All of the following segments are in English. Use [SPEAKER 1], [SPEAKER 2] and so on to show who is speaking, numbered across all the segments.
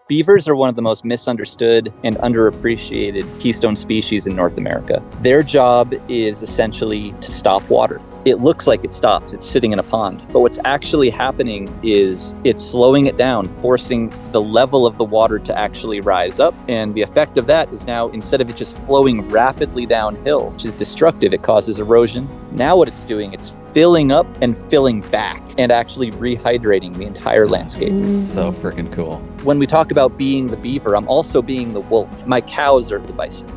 [SPEAKER 1] Beavers are one of the most misunderstood and underappreciated keystone species in North America. Their job is essentially to stop water. It looks like it stops, it's sitting in a pond, but what's actually happening is it's slowing it down, forcing the level of the water to actually rise up. And the effect of that is now, instead of it just flowing rapidly downhill, which is destructive, it causes erosion. Now what it's doing, it's filling up and filling back and actually rehydrating the entire landscape.
[SPEAKER 2] So freaking cool.
[SPEAKER 1] When we talk about being the beaver, I'm also being the wolf. My cows are the bison.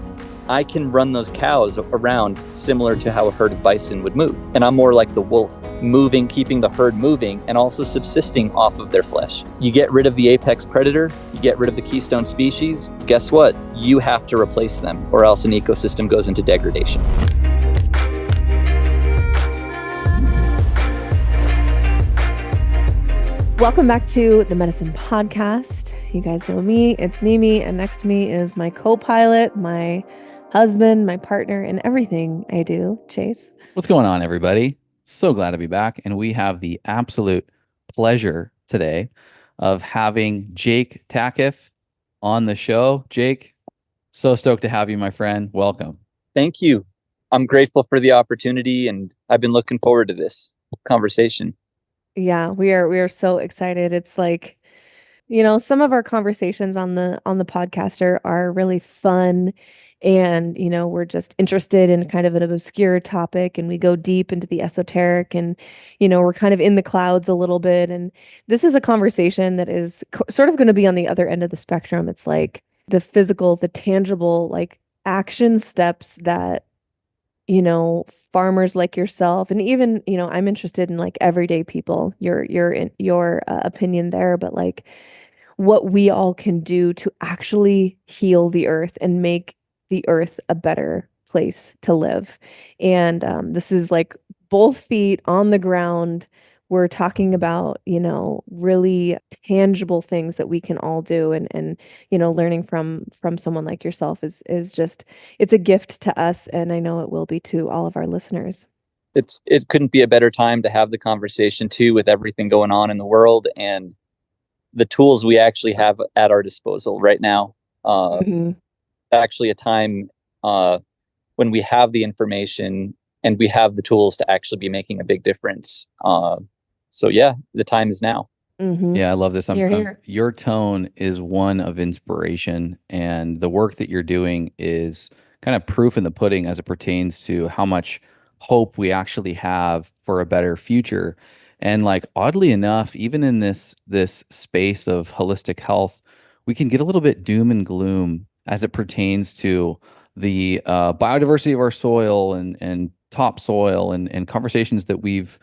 [SPEAKER 1] I can run those cows around similar to how a herd of bison would move. And I'm more like the wolf, moving, keeping the herd moving, and also subsisting off of their flesh. You get rid of the apex predator, you get rid of the keystone species, guess what? You have to replace them, or else an ecosystem goes into degradation.
[SPEAKER 3] Welcome back to the Medicine Podcast. You guys know me, it's Mimi, and next to me is my co-pilot, my husband, my partner, and everything I do, Chase.
[SPEAKER 2] What's going on, everybody? So glad to be back. And we have the absolute pleasure today of having Jake Takiff on the show. Jake, so stoked to have you, my friend. Welcome.
[SPEAKER 1] Thank you. I'm grateful for the opportunity, and I've been looking forward to this conversation.
[SPEAKER 3] Yeah, we are so excited. It's like, you know, some of our conversations on the podcast are really fun, and you know, we're just interested in kind of an obscure topic, and we go deep into the esoteric, and you know, we're kind of in the clouds a little bit. And this is a conversation that is sort of going to be on the other end of the spectrum. It's like the physical, the tangible, like action steps that, you know, farmers like yourself, and even, you know, I'm interested in like everyday people, your opinion there, but like what we all can do to actually heal the earth and make the earth a better place to live. And this is like both feet on the ground. We're talking about, you know, really tangible things that we can all do, and you know, learning from someone like yourself is just, it's a gift to us, and I know it will be to all of our listeners.
[SPEAKER 1] It couldn't be a better time to have the conversation too, with everything going on in the world and the tools we actually have at our disposal right now. Actually a time when we have the information and we have the tools to actually be making a big difference. So yeah, the time is now.
[SPEAKER 2] Yeah, I love this.
[SPEAKER 3] Here.
[SPEAKER 2] Your tone is one of inspiration, and the work that you're doing is kind of proof in the pudding as it pertains to how much hope we actually have for a better future. And like, oddly enough, even in this space of holistic health, we can get a little bit doom and gloom as it pertains to the biodiversity of our soil and topsoil and conversations that we've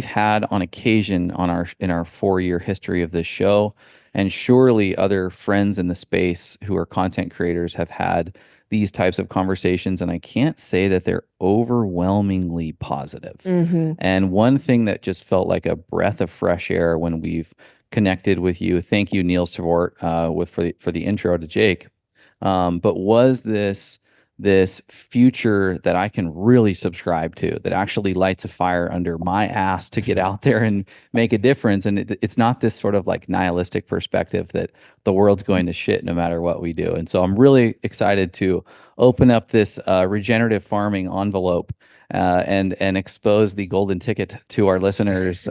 [SPEAKER 2] had on occasion in our 4-year history of this show. And surely other friends in the space who are content creators have had these types of conversations, and I can't say that they're overwhelmingly positive. And one thing that just felt like a breath of fresh air when we've connected with you, thank you, Niels Tavort, for the intro to Jake, but was this future that I can really subscribe to, that actually lights a fire under my ass to get out there and make a difference. And it's not this sort of like nihilistic perspective that the world's going to shit no matter what we do. And so I'm really excited to open up this regenerative farming envelope and expose the golden ticket to our listeners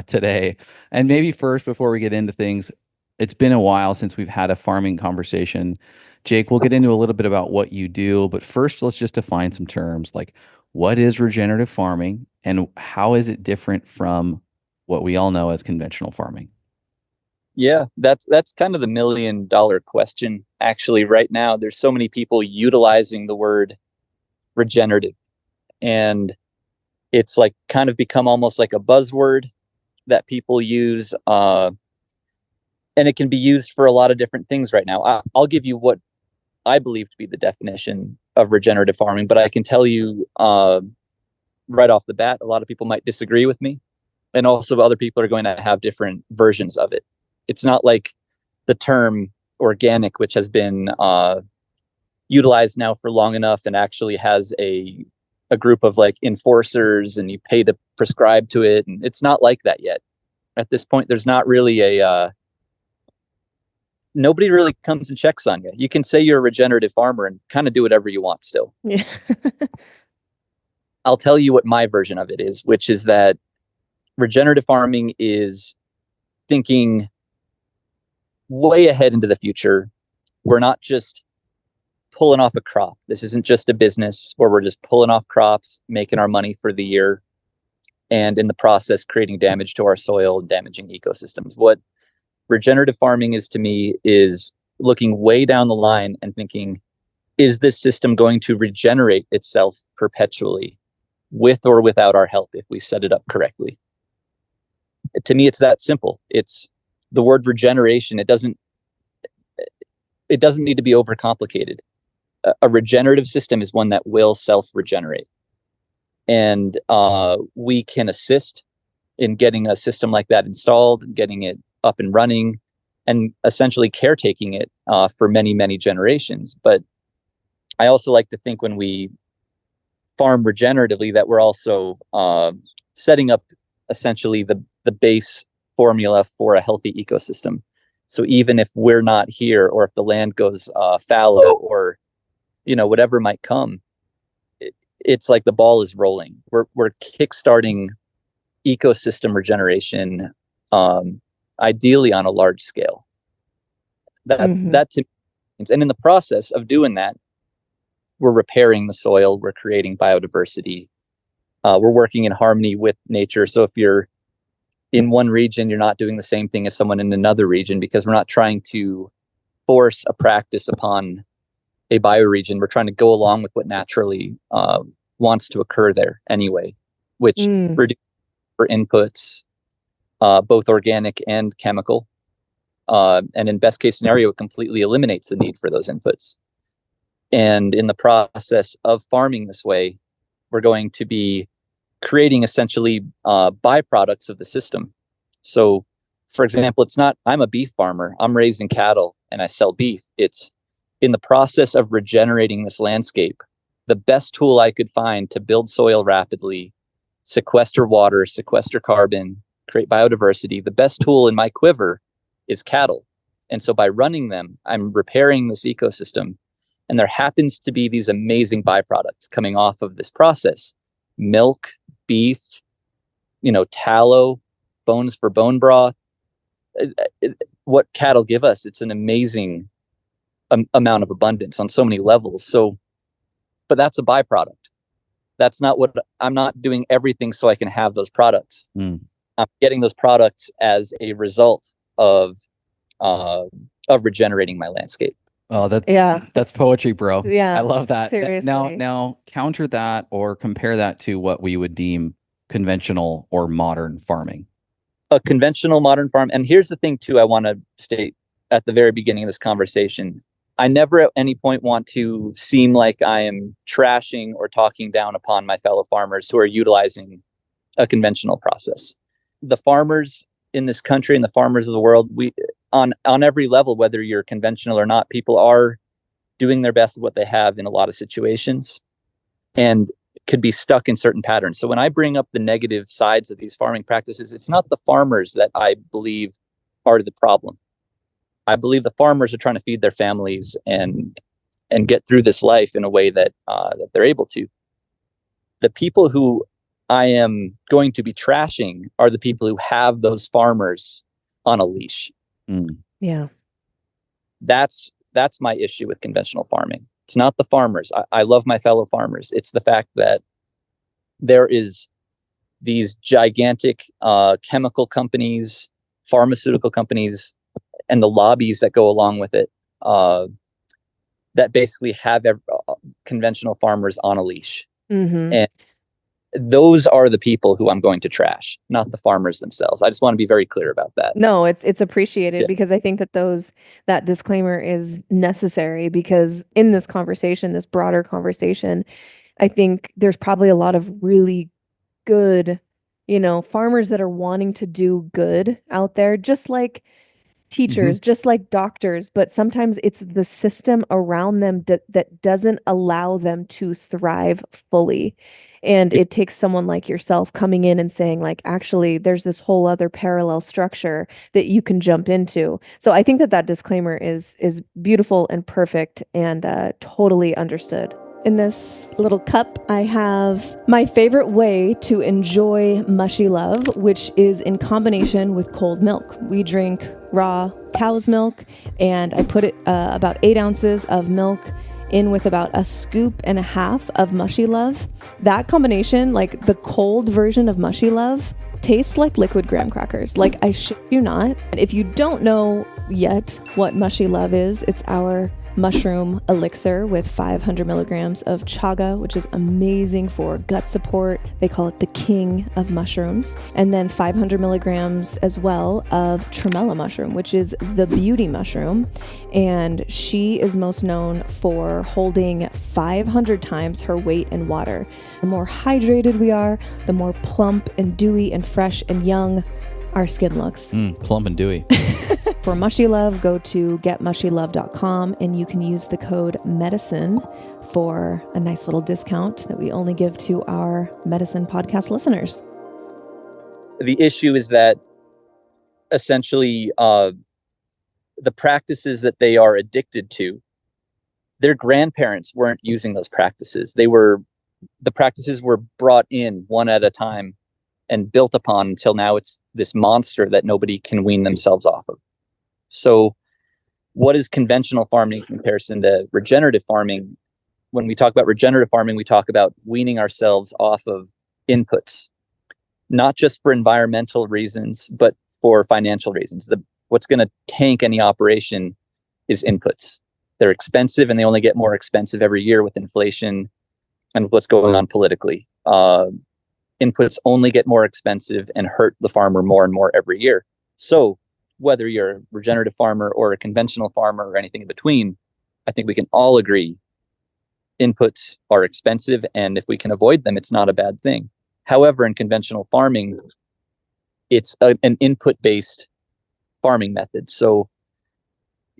[SPEAKER 2] today. And maybe first, before we get into things, it's been a while since we've had a farming conversation. Jake, we'll get into a little bit about what you do, but first let's just define some terms, like what is regenerative farming and how is it different from what we all know as conventional farming?
[SPEAKER 1] Yeah, that's kind of the $1 million question. Actually, right now, there's so many people utilizing the word regenerative, and it's like kind of become almost like a buzzword that people use, and it can be used for a lot of different things right now. I'll give you what I believe to be the definition of regenerative farming, but I can tell you right off the bat, a lot of people might disagree with me, and also other people are going to have different versions of it. It's not like the term organic, which has been utilized now for long enough and actually has a group of like enforcers, and you pay to prescribe to it. And it's not like that yet. At this point, there's not really nobody really comes and checks on you. You can say you're a regenerative farmer and kind of do whatever you want still.
[SPEAKER 3] Yeah.
[SPEAKER 1] I'll tell you what my version of it is, which is that regenerative farming is thinking way ahead into the future. We're not just pulling off a crop. This isn't just a business where we're just pulling off crops, making our money for the year, and in the process creating damage to our soil and damaging ecosystems. What regenerative farming is to me is looking way down the line and thinking, is this system going to regenerate itself perpetually with or without our help if we set it up correctly? To me, it's that simple. It's the word regeneration. It doesn't need to be overcomplicated. A regenerative system is one that will self-regenerate. And we can assist in getting a system like that installed, getting it up and running, and essentially caretaking it for many, many generations. But I also like to think when we farm regeneratively that we're also setting up essentially the base formula for a healthy ecosystem. So even if we're not here, or if the land goes fallow, or whatever might come, it's like the ball is rolling. We're kickstarting ecosystem regeneration, ideally on a large scale. That to me, and in the process of doing that, we're repairing the soil, we're creating biodiversity, we're working in harmony with nature. So if you're in one region, you're not doing the same thing as someone in another region, because we're not trying to force a practice upon a bioregion. We're trying to go along with what naturally wants to occur there anyway, which reduces for inputs, both organic and chemical. And in best case scenario, it completely eliminates the need for those inputs. And in the process of farming this way, we're going to be creating essentially byproducts of the system. So, for example, it's not, I'm a beef farmer, I'm raising cattle and I sell beef. It's in the process of regenerating this landscape, the best tool I could find to build soil rapidly, sequester water, sequester carbon, create biodiversity, the best tool in my quiver is cattle. And so by running them, I'm repairing this ecosystem. And there happens to be these amazing byproducts coming off of this process: milk, beef, tallow, bones for bone broth. What cattle give us, it's an amazing amount of abundance on so many levels. So, but that's a byproduct. That's not what I'm not doing everything so I can have those products. I'm getting those products as a result of regenerating my landscape.
[SPEAKER 2] Oh, that's poetry, bro.
[SPEAKER 3] Yeah,
[SPEAKER 2] I love that.
[SPEAKER 3] seriously.
[SPEAKER 2] Now counter that or compare that to what we would deem conventional or modern farming.
[SPEAKER 1] A conventional modern farm. And here's the thing too, I want to state at the very beginning of this conversation. I never at any point want to seem like I am trashing or talking down upon my fellow farmers who are utilizing a conventional process. The farmers in this country and the farmers of the world, we on every level, whether you're conventional or not, people are doing their best with what they have in a lot of situations and could be stuck in certain patterns. So when I bring up the negative sides of these farming practices, it's not the farmers that I believe are the problem. I believe the farmers are trying to feed their families and get through this life in a way that they're able to. The people who I am going to be trashing are the people who have those farmers on a leash.
[SPEAKER 3] Yeah.
[SPEAKER 1] That's my issue with conventional farming. It's not the farmers. I love my fellow farmers. It's the fact that there is these gigantic chemical companies, pharmaceutical companies, and the lobbies that go along with it that basically have conventional farmers on a leash. And those are the people who I'm going to trash, not the farmers themselves. I just want to be very clear about that.
[SPEAKER 3] No, it's appreciated because I think that that disclaimer is necessary, because in this conversation, this broader conversation, I think there's probably a lot of really good, farmers that are wanting to do good out there, just like teachers, just like doctors, but sometimes it's the system around them that doesn't allow them to thrive fully. And it takes someone like yourself coming in and saying like, actually, there's this whole other parallel structure that you can jump into. So I think that disclaimer is beautiful and perfect and totally understood. In this little cup, I have my favorite way to enjoy MushyLove, which is in combination with cold milk. We drink raw cow's milk, and I put it about 8 ounces of milk in with about a scoop and a half of MushyLove. That combination, like the cold version of MushyLove, tastes like liquid graham crackers. Like, I shit you not. If you don't know yet what MushyLove is, it's our mushroom elixir with 500 milligrams of chaga, which is amazing for gut support. They call it the king of mushrooms. And then 500 milligrams as well of tremella mushroom, which is the beauty mushroom. And she is most known for holding 500 times her weight in water. The more hydrated we are, the more plump and dewy and fresh and young our skin looks.
[SPEAKER 2] Plump and dewy.
[SPEAKER 3] For MushyLove, go to getmushylove.com and you can use the code MEDICINE for a nice little discount that we only give to our medicine podcast listeners.
[SPEAKER 1] The issue is that essentially the practices that they are addicted to, their grandparents weren't using those practices. The practices were brought in one at a time and built upon until now it's this monster that nobody can wean themselves off of. So what is conventional farming in comparison to regenerative farming? When we talk about regenerative farming, we talk about weaning ourselves off of inputs, not just for environmental reasons, but for financial reasons. What's going to tank any operation is inputs. They're expensive and they only get more expensive every year with inflation and with what's going on politically. Inputs only get more expensive and hurt the farmer more and more every year. So whether you're a regenerative farmer or a conventional farmer or anything in between, I think we can all agree inputs are expensive, and if we can avoid them, it's not a bad thing. However, in conventional farming, it's an input-based farming method. So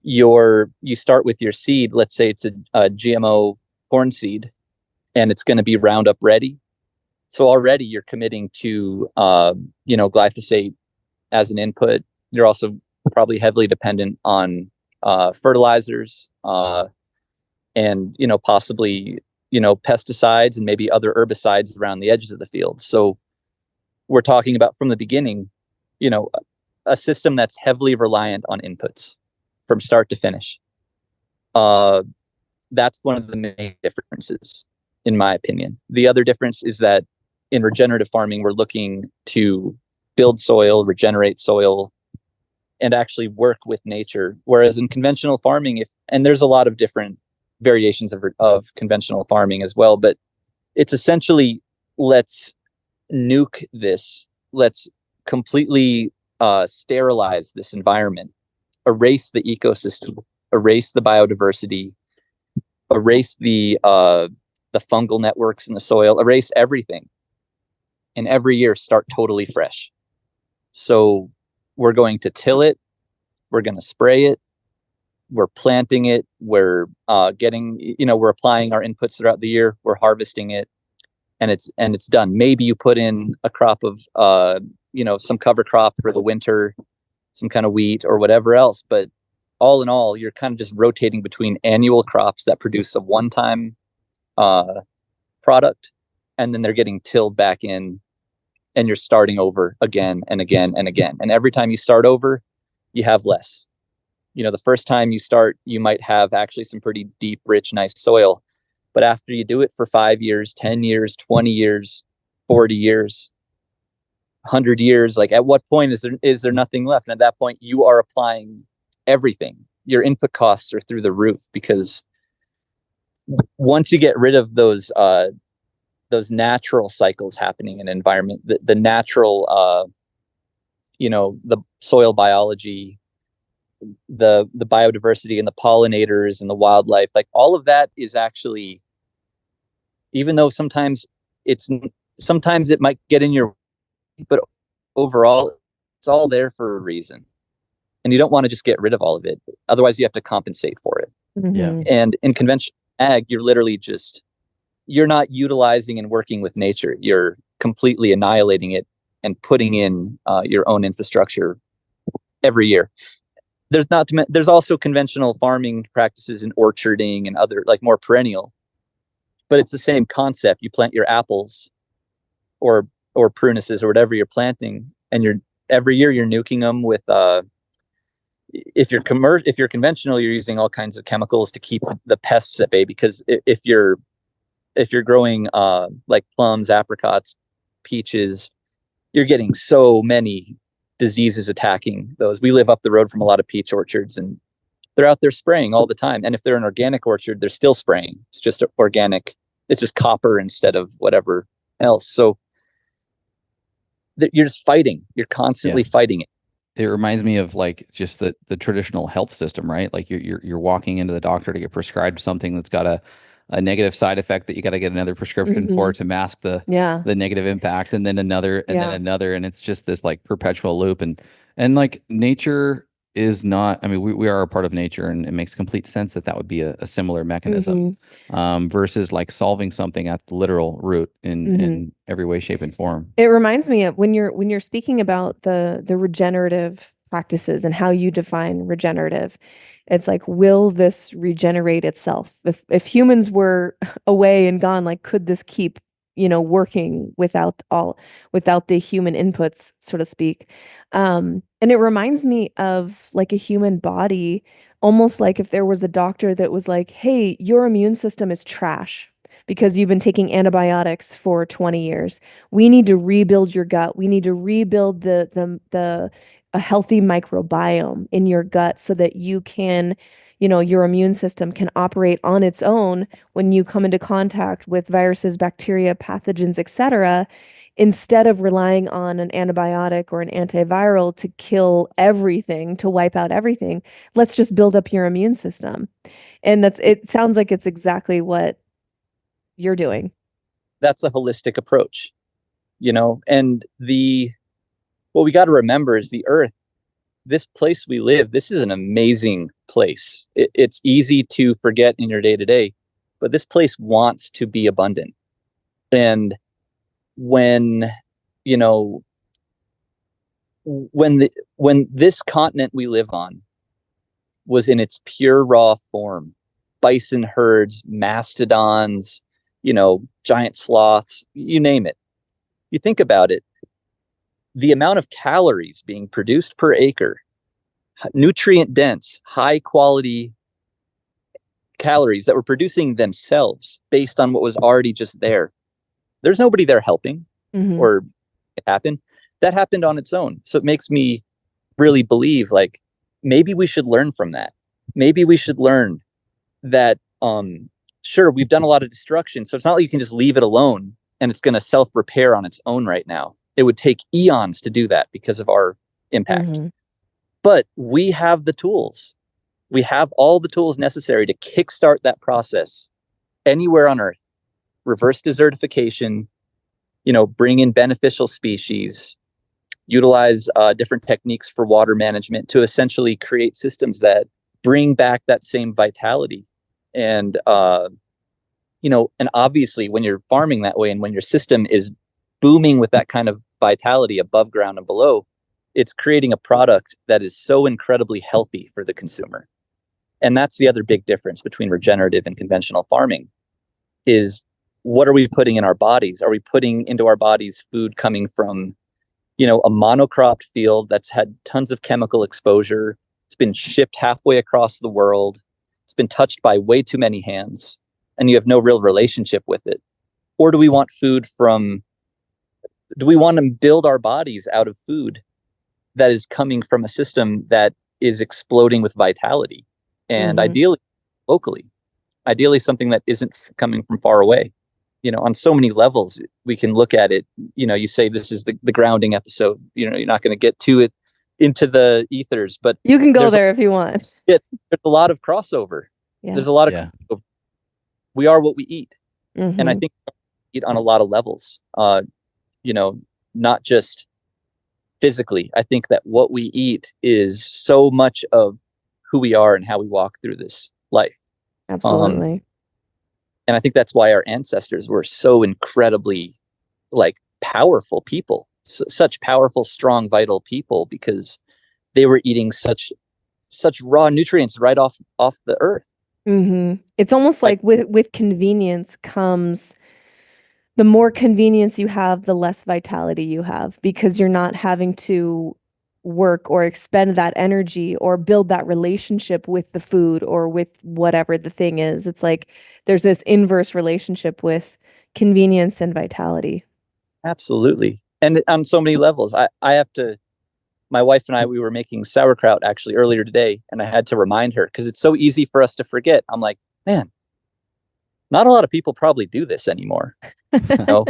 [SPEAKER 1] you start with your seed. Let's say it's a GMO corn seed, and it's going to be Roundup ready. So already you're committing to glyphosate as an input. You're also probably heavily dependent on fertilizers and possibly pesticides and maybe other herbicides around the edges of the field. So we're talking about from the beginning, a system that's heavily reliant on inputs from start to finish. That's one of the main differences, in my opinion. The other difference is that in regenerative farming, we're looking to build soil, regenerate soil, and actually work with nature. Whereas in conventional farming, and there's a lot of different variations of conventional farming as well, but it's essentially, let's nuke this. Let's completely sterilize this environment, erase the ecosystem, erase the biodiversity, erase the fungal networks in the soil, erase everything. And every year start totally fresh. So we're going to till it, we're going to spray it, we're planting it, we're we're applying our inputs throughout the year, we're harvesting it, and it's done. Maybe you put in a crop of some cover crop for the winter, some kind of wheat or whatever else, but all in all, you're kind of just rotating between annual crops that produce a one-time product, and then they're getting tilled back in, and you're starting over again and again and again. And every time you start over, you have less. The first time you start, you might have actually some pretty deep, rich, nice soil. But after you do it for 5 years, 10 years, 20 years, 40 years, 100 years, like at what point is there nothing left? And at that point, you are applying everything. Your input costs are through the roof, because once you get rid of those natural cycles happening in an environment, the natural, the soil biology, the biodiversity and the pollinators and the wildlife, like all of that is actually, even though sometimes it might get in your way, but overall it's all there for a reason. And you don't want to just get rid of all of it. Otherwise you have to compensate for it.
[SPEAKER 3] Mm-hmm.
[SPEAKER 2] Yeah.
[SPEAKER 1] And in conventional ag, you're literally just, you're not utilizing and working with nature. You're completely annihilating it and putting in your own infrastructure every year. There's also conventional farming practices and orcharding and other like more perennial, but it's the same concept. You plant your apples or prunuses or whatever you're planting, and every year you're nuking them with if you're conventional, you're using all kinds of chemicals to keep the pests at bay, because if you're growing like plums, apricots, peaches, you're getting so many diseases attacking those. We live up the road from a lot of peach orchards, and they're out there spraying all the time. And if they're an organic orchard, they're still spraying. It's just organic. It's just copper instead of whatever else. So you're just fighting. You're constantly fighting it.
[SPEAKER 2] It reminds me of like just the traditional health system, right? Like you're walking into the doctor to get prescribed something that's got a negative side effect that you got to get another prescription for to mask the negative impact, and then another, and then another, and it's just this like perpetual loop. And like nature is not, I mean, we are a part of nature, and it makes complete sense that would be a similar mechanism versus like solving something at the literal root in every way, shape, and form.
[SPEAKER 3] It reminds me of when you're speaking about the regenerative practices and how you define regenerative. It's like, will this regenerate itself? If humans were away and gone, like, could this keep, working without the human inputs, so to speak? And it reminds me of like a human body, almost like if there was a doctor that was like, hey, your immune system is trash because you've been taking antibiotics for 20 years. We need to rebuild your gut. We need to rebuild a healthy microbiome in your gut so that you can, your immune system can operate on its own when you come into contact with viruses, bacteria, pathogens, etc., instead of relying on an antibiotic or an antiviral to kill everything, to wipe out everything. Let's just build up your immune system. And it sounds like it's exactly what you're doing.
[SPEAKER 1] That's a holistic approach, and what we got to remember is the earth, this place we live, this is an amazing place. It's easy to forget in your day to day, but this place wants to be abundant. And when this continent we live on was in its pure raw form, bison herds, mastodons, giant sloths, you name it. You think about it, the amount of calories being produced per acre, nutrient dense, high quality calories that were producing themselves based on what was already just there. There's nobody there helping or it happened. That happened on its own. So it makes me really believe like maybe we should learn from that. Maybe we should learn that sure, we've done a lot of destruction. So it's not like you can just leave it alone and it's going to self-repair on its own right now. It would take eons to do that because of our impact. But we have the tools. We have all the tools necessary to kickstart that process anywhere on Earth. Reverse desertification, bring in beneficial species, utilize different techniques for water management to essentially create systems that bring back that same vitality. And, and obviously when you're farming that way and when your system is booming with that kind of vitality above ground and below, it's creating a product that is so incredibly healthy for the consumer. And that's the other big difference between regenerative and conventional farming is what are we putting in our bodies? Are we putting into our bodies food coming from, a monocropped field that's had tons of chemical exposure? It's been shipped halfway across the world. It's been touched by way too many hands, and you have no real relationship with it. Or do we want to build our bodies out of food that is coming from a system that is exploding with vitality? And ideally locally, ideally something that isn't coming from far away. On so many levels, we can look at it. You say this is the grounding episode. You're not going to get to it into the ethers, but
[SPEAKER 3] you can go there if you want.
[SPEAKER 1] There's a lot of crossover. Yeah. There's a lot of crossover. We are what we eat. And I think we eat on a lot of levels, not just physically. I think that what we eat is so much of who we are and how we walk through this life.
[SPEAKER 3] Absolutely.
[SPEAKER 1] And I think that's why our ancestors were so incredibly like powerful people, such powerful, strong, vital people, because they were eating such raw nutrients right off the earth.
[SPEAKER 3] It's almost like with convenience comes, the more convenience you have, the less vitality you have, because you're not having to work or expend that energy or build that relationship with the food or with whatever the thing is. It's like there's this inverse relationship with convenience and vitality.
[SPEAKER 1] Absolutely. And on so many levels. I have to, my wife and I, we were making sauerkraut actually earlier today, and I had to remind her because it's so easy for us to forget. I'm like, man, not a lot of people probably do this anymore. You know,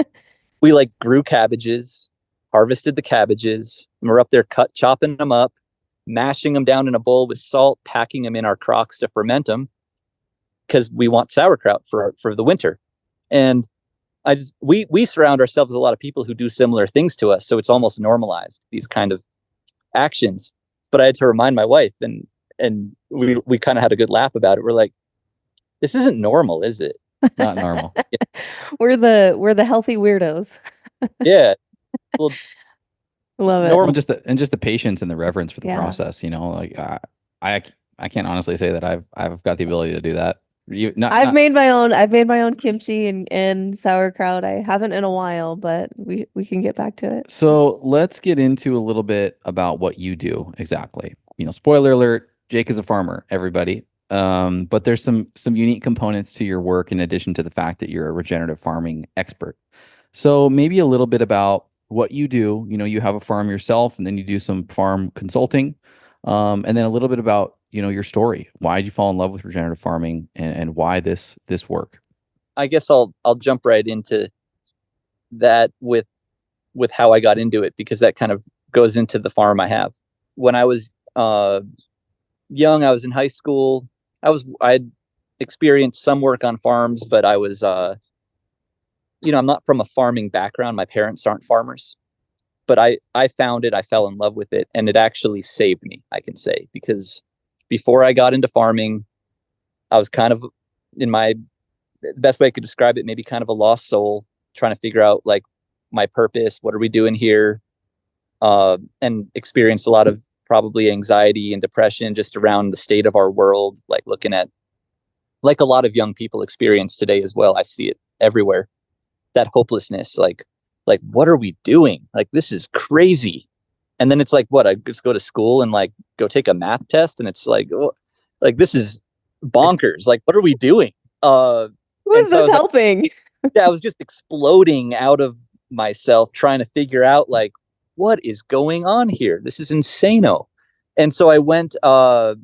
[SPEAKER 1] we like grew cabbages, harvested the cabbages, and we're up there chopping them up, mashing them down in a bowl with salt, packing them in our crocks to ferment them because we want sauerkraut for the winter. And we surround ourselves with a lot of people who do similar things to us, so it's almost normalized, these kind of actions. But I had to remind my wife, and we kind of had a good laugh about it. We're like, this isn't normal, is it?
[SPEAKER 2] Not normal.
[SPEAKER 1] Yeah.
[SPEAKER 3] We're the healthy weirdos.
[SPEAKER 1] Yeah. Well,
[SPEAKER 3] love it.
[SPEAKER 2] Well, just the patience and the reverence for the
[SPEAKER 3] Yeah.
[SPEAKER 2] process, you know, like I can't honestly say that I've got the ability to do that.
[SPEAKER 3] I've made my own kimchi and sauerkraut. I haven't in a while, but we can get back to it.
[SPEAKER 2] So let's get into a little bit about what you do exactly. You know, spoiler alert, Jake is a farmer, everybody. But there's some unique components to your work in addition to the fact that you're a regenerative farming expert. So maybe a little bit about what you do. You know, you have a farm yourself, and then you do some farm consulting, and then a little bit about, you know, your story. Why did you fall in love with regenerative farming, and why this work?
[SPEAKER 1] I guess I'll jump right into that with how I got into it, because that kind of goes into the farm I have. When I was young, I was in high school. I'd experienced some work on farms, but I was you know, I'm not from a farming background. My parents aren't farmers, but I found it. I fell in love with it, and it actually saved me, I can say, because before I got into farming, I was kind of, in my best way I could describe it, maybe kind of a lost soul, trying to figure out like my purpose. What are we doing here? And experienced a lot of probably anxiety and depression just around the state of our world, like looking at, like a lot of young people experience today as well. I see it everywhere. That hopelessness, like what are we doing? Like, this is crazy. And then it's like, what, I just go to school and like go take a math test, and it's like, oh, like this is bonkers. Like, what are we doing?
[SPEAKER 3] Who is this helping?
[SPEAKER 1] Yeah, I was just exploding out of myself trying to figure out like, what is going on here? This is insano. And so I went, I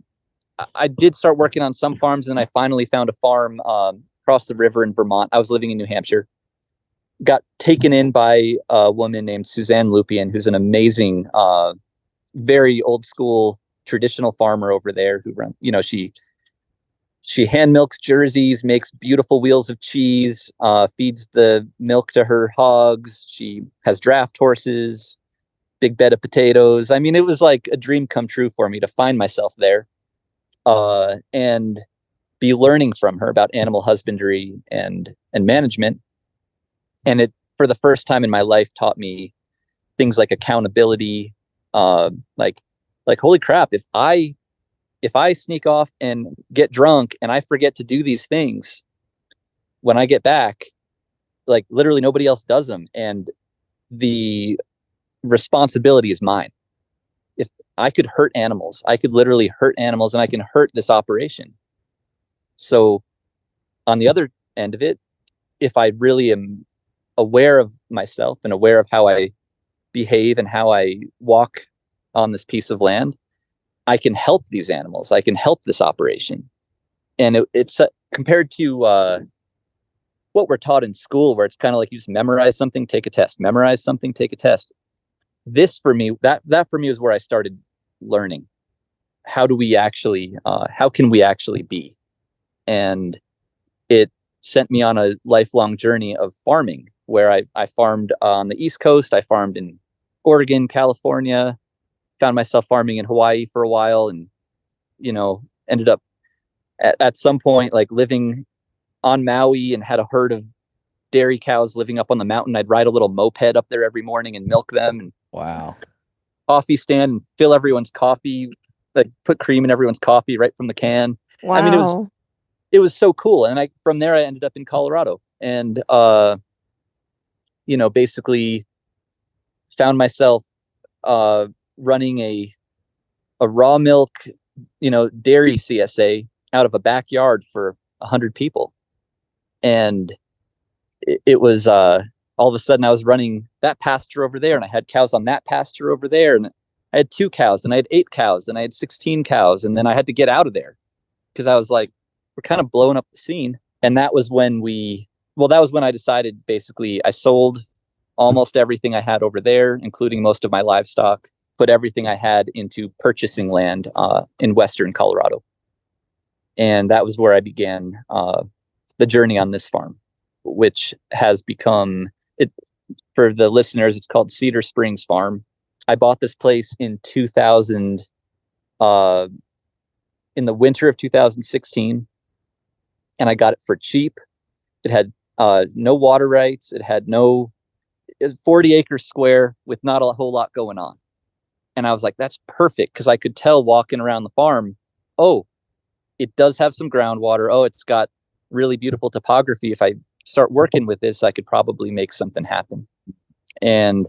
[SPEAKER 1] did start working on some farms, and I finally found a farm across the river in Vermont. I was living in New Hampshire. Got taken in by a woman named Suzanne Lupien, who's an amazing, very old school traditional farmer over there who runs, you know, she hand milks jerseys, makes beautiful wheels of cheese, feeds the milk to her hogs. She has draft horses, big bed of potatoes. I mean, it was like a dream come true for me to find myself there, and be learning from her about animal husbandry and management. And it, for the first time in my life, taught me things like accountability. Like holy crap, if I sneak off and get drunk and I forget to do these things, when I get back, like literally nobody else does them, and the responsibility is mine. If I could hurt animals, I could literally hurt animals, and I can hurt this operation. So on the other end of it, if I really am aware of myself and aware of how I behave and how I walk on this piece of land, I can help these animals. I can help this operation. And it's compared to what we're taught in school, where it's kind of like you just memorize something, take a test, memorize something, take a test. This for me, that for me is where I started learning. How do we actually, how can we actually be? And it sent me on a lifelong journey of farming, where I farmed on the East Coast. I farmed in Oregon, California, found myself farming in Hawaii for a while, and, you know, ended up at some point like living on Maui and had a herd of dairy cows living up on the mountain. I'd ride a little moped up there every morning and milk them, and
[SPEAKER 2] Wow.
[SPEAKER 1] coffee stand and fill everyone's coffee, like put cream in everyone's coffee right from the can.
[SPEAKER 3] Wow.
[SPEAKER 1] I mean, it was so cool. And from there I ended up in Colorado, and basically found myself running a raw milk, dairy CSA out of a backyard for 100 people. And it was all of a sudden I was running that pasture over there, and I had cows on that pasture over there, and I had 2 cows, and I had 8 cows, and I had 16 cows, and then I had to get out of there because I was like, we're kind of blowing up the scene. And that was when I decided, basically, I sold almost everything I had over there, including most of my livestock, put everything I had into purchasing land in Western Colorado. And that was where I began the journey on this farm, which has become, for the listeners, it's called Cedar Springs Farm. I bought this place in 2000, in the winter of 2016, and I got it for cheap. It had no water rights. It had 40 acres square with not a whole lot going on. And I was like, that's perfect, because I could tell walking around the farm, oh, it does have some groundwater. Oh, it's got really beautiful topography. If I start working with this, I could probably make something happen. And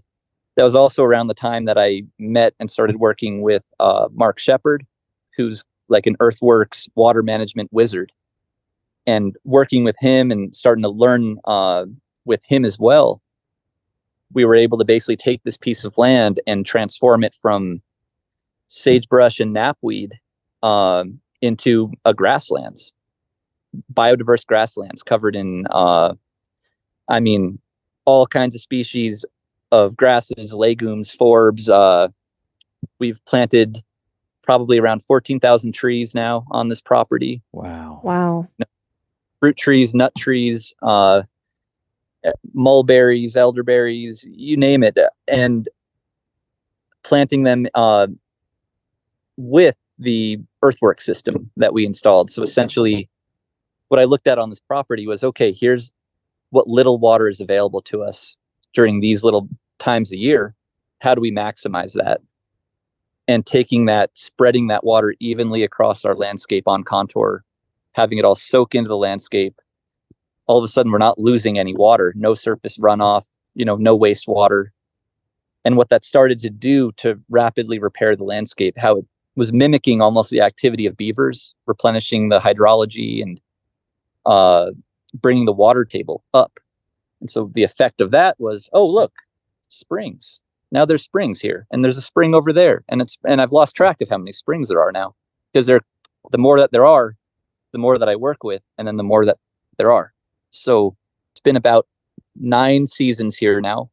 [SPEAKER 1] that was also around the time that I met and started working with Mark Shepard, who's like an earthworks water management wizard. And working with him and starting to learn with him as well, we were able to basically take this piece of land and transform it from sagebrush and knapweed into a grasslands, biodiverse grasslands covered in, all kinds of species of grasses, legumes, forbs. We've planted probably around 14,000 trees now on this property.
[SPEAKER 2] Wow.
[SPEAKER 3] Wow.
[SPEAKER 1] Fruit trees, nut trees, mulberries, elderberries, you name it, and planting them with the earthwork system that we installed. So essentially, what I looked at on this property was, okay, here's what little water is available to us during these little times a year. How do we maximize that? And taking that, spreading that water evenly across our landscape on contour, having it all soak into the landscape. All of a sudden, we're not losing any water, no surface runoff, no wastewater. And what that started to do to rapidly repair the landscape, how it was mimicking almost the activity of beavers, replenishing the hydrology and bringing the water table up. And so the effect of that was, oh, look, springs. Now there's springs here, and there's a spring over there. And I've lost track of how many springs there are now, because the more that there are, the more that I work with, and then the more that there are. So it's been about 9 seasons here now,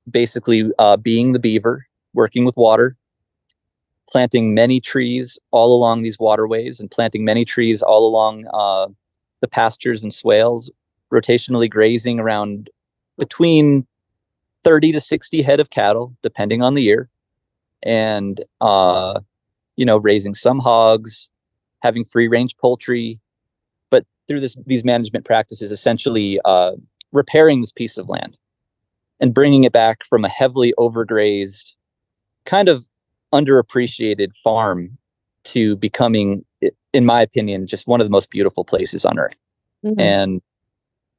[SPEAKER 1] basically being the beaver, working with water, planting many trees all along these waterways, and planting many trees all along the pastures and swales, rotationally grazing around between 30 to 60 head of cattle, depending on the year, and raising some hogs, having free range poultry, but through these management practices, essentially repairing this piece of land and bringing it back from a heavily overgrazed, kind of underappreciated farm to becoming, in my opinion, just one of the most beautiful places on earth. Mm-hmm. And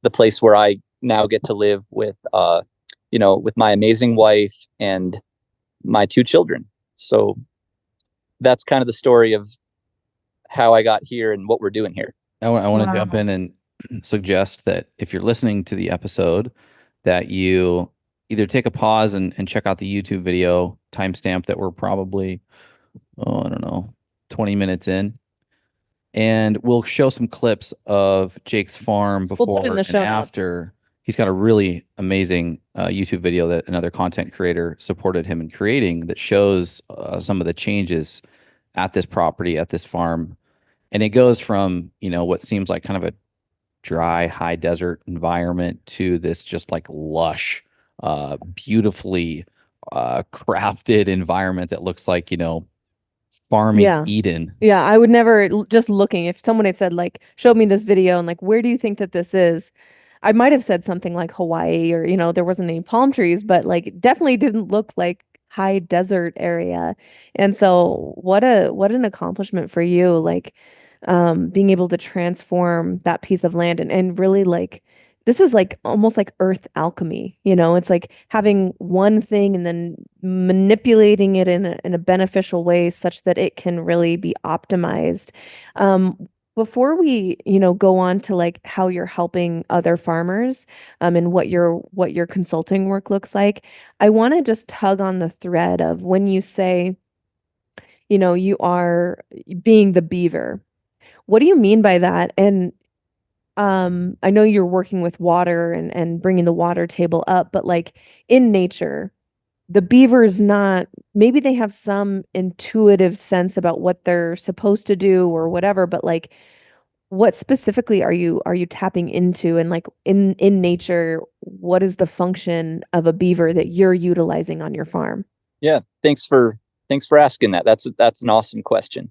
[SPEAKER 1] the place where I now get to live with, with my amazing wife and my 2 children. So that's kind of the story of how I got here and what we're doing here.
[SPEAKER 2] I want to jump in and suggest that if you're listening to the episode, that you either take a pause and check out the YouTube video timestamp that we're probably, 20 minutes in. And we'll show some clips of Jake's farm before and after. He's got a really amazing YouTube video that another content creator supported him in creating that shows some of the changes at this property, at this farm. And it goes from, what seems like kind of a dry, high desert environment to this just like lush, beautifully crafted environment that looks like, farming
[SPEAKER 3] Yeah.
[SPEAKER 2] Eden.
[SPEAKER 3] Yeah, I would never just looking. If someone had said like, show me this video and like, where do you think that this is? I might have said something like Hawaii or, there wasn't any palm trees, but like it definitely didn't look like high desert area. And so what an accomplishment for you, like being able to transform that piece of land and really like this is like almost like earth alchemy, it's like having one thing and then manipulating it in a beneficial way such that it can really be optimized. Before we, go on to like how you're helping other farmers, and what your consulting work looks like, I want to just tug on the thread of when you say, you are being the beaver. What do you mean by that? And I know you're working with water and bringing the water table up, but like in nature, the beaver's not, maybe they have some intuitive sense about what they're supposed to do or whatever, but like what specifically are you tapping into, and like in nature, what is the function of a beaver that you're utilizing on your farm?
[SPEAKER 1] Yeah, thanks for asking that. That's an awesome question.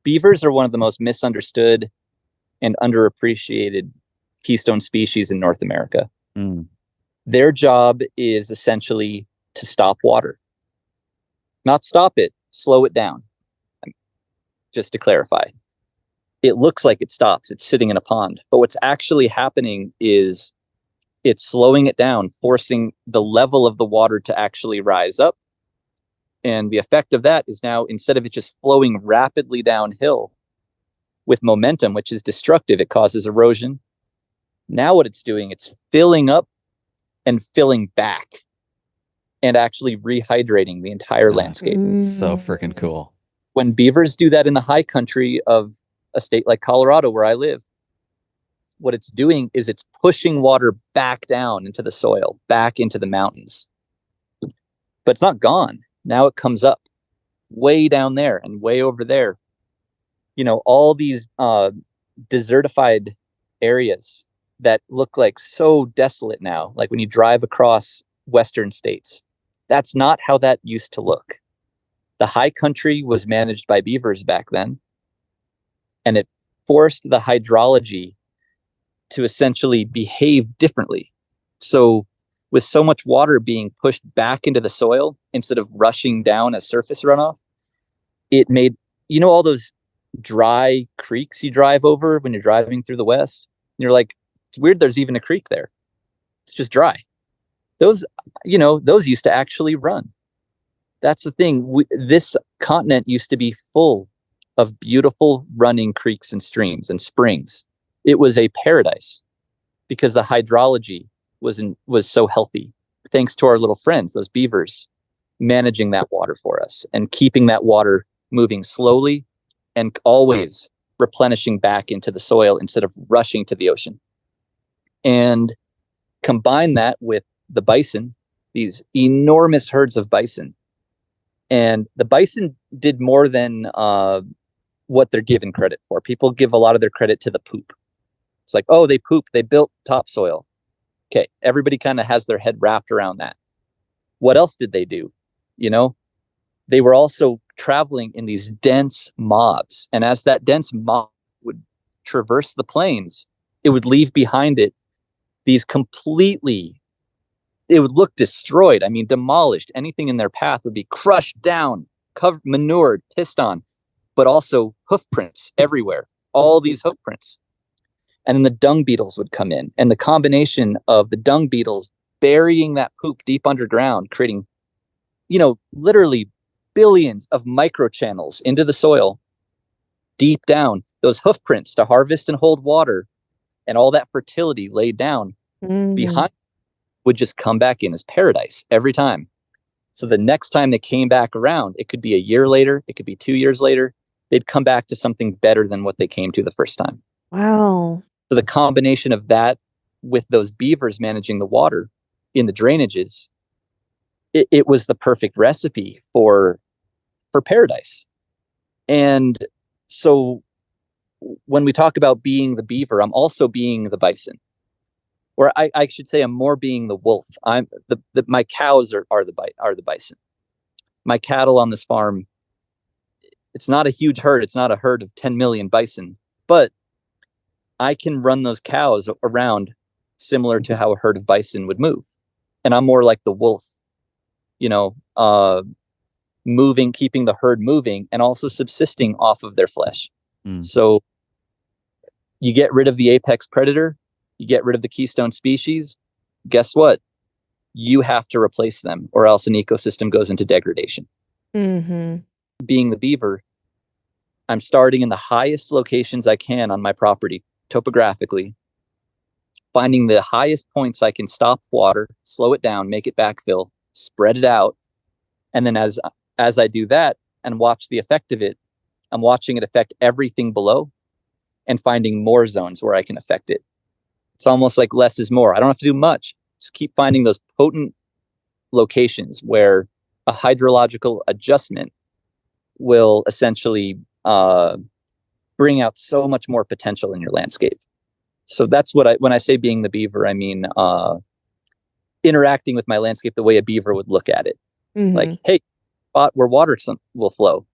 [SPEAKER 1] Beavers are one of the most misunderstood and underappreciated keystone species in North America.
[SPEAKER 2] Mm.
[SPEAKER 1] Their job is essentially to stop water. Not stop it, slow it down. Just to clarify, it looks like it stops. It's sitting in a pond. But what's actually happening is it's slowing it down, forcing the level of the water to actually rise up. And the effect of that is now, instead of it just flowing rapidly downhill with momentum, which is destructive, it causes erosion. Now what it's doing, it's filling up and filling back and actually rehydrating the entire landscape.
[SPEAKER 2] So freaking cool.
[SPEAKER 1] When beavers do that in the high country of a state like Colorado, where I live, what it's doing is it's pushing water back down into the soil, back into the mountains. But it's not gone. Now it comes up way down there and way over there. All these desertified areas that look like so desolate now, like when you drive across western states, that's not how that used to look. The high country was managed by beavers back then, and it forced the hydrology to essentially behave differently. So with so much water being pushed back into the soil instead of rushing down as surface runoff, it made, all those dry creeks you drive over when you're driving through the West, and you're like, it's weird there's even a creek there. It's just dry. Those used to actually run. That's the thing. This continent used to be full of beautiful running creeks and streams and springs. It was a paradise because the hydrology was so healthy, thanks to our little friends, those beavers, managing that water for us and keeping that water moving slowly and always replenishing back into the soil instead of rushing to the ocean. And combine that with the bison, these enormous herds of bison. And the bison did more than what they're given credit for. People give a lot of their credit to the poop. It's like, oh, they pooped, they built topsoil. Okay, everybody kind of has their head wrapped around that. What else did they do? They were also traveling in these dense mobs. And as that dense mob would traverse the plains, it would leave behind it these it would look destroyed. I mean, demolished. Anything in their path would be crushed down, covered, manured, pissed on, but also hoof prints everywhere. All these hoof prints. And then the dung beetles would come in. And the combination of the dung beetles burying that poop deep underground, creating, literally billions of microchannels into the soil, deep down, those hoof prints to harvest and hold water, and all that fertility laid down behind would just come back in as paradise every time. So the next time they came back around, it could be a year later, it could be 2 years later, they'd come back to something better than what they came to the first time.
[SPEAKER 3] Wow.
[SPEAKER 1] So the combination of that with those beavers managing the water in the drainages, it was the perfect recipe for paradise. And so when we talk about being the beaver, I'm also being the bison. Or I should say I'm more being the wolf. My cows are the bison. My cattle on this farm It's not a huge herd. It's not a herd of 10 million bison, but I can run those cows around similar to how a herd of bison would move. And I'm more like the wolf, you know, moving, keeping the herd moving, and also subsisting off of their flesh. So you get rid of the apex predator, you get rid of the keystone species. Guess what? You have to replace them, or else an ecosystem goes into degradation. Being the beaver, I'm starting in the highest locations I can on my property, topographically, finding the highest points I can stop water, slow it down, make it backfill, spread it out. And then as I do that and watch the effect of it, I'm watching it affect everything below and finding more zones where I can affect it. It's almost like less is more. I don't have to do much. Just keep finding those potent locations where a hydrological adjustment will essentially bring out so much more potential in your landscape. So that's what when I say being the beaver, I mean interacting with my landscape the way a beaver would look at it. Like, hey, spot where water will flow.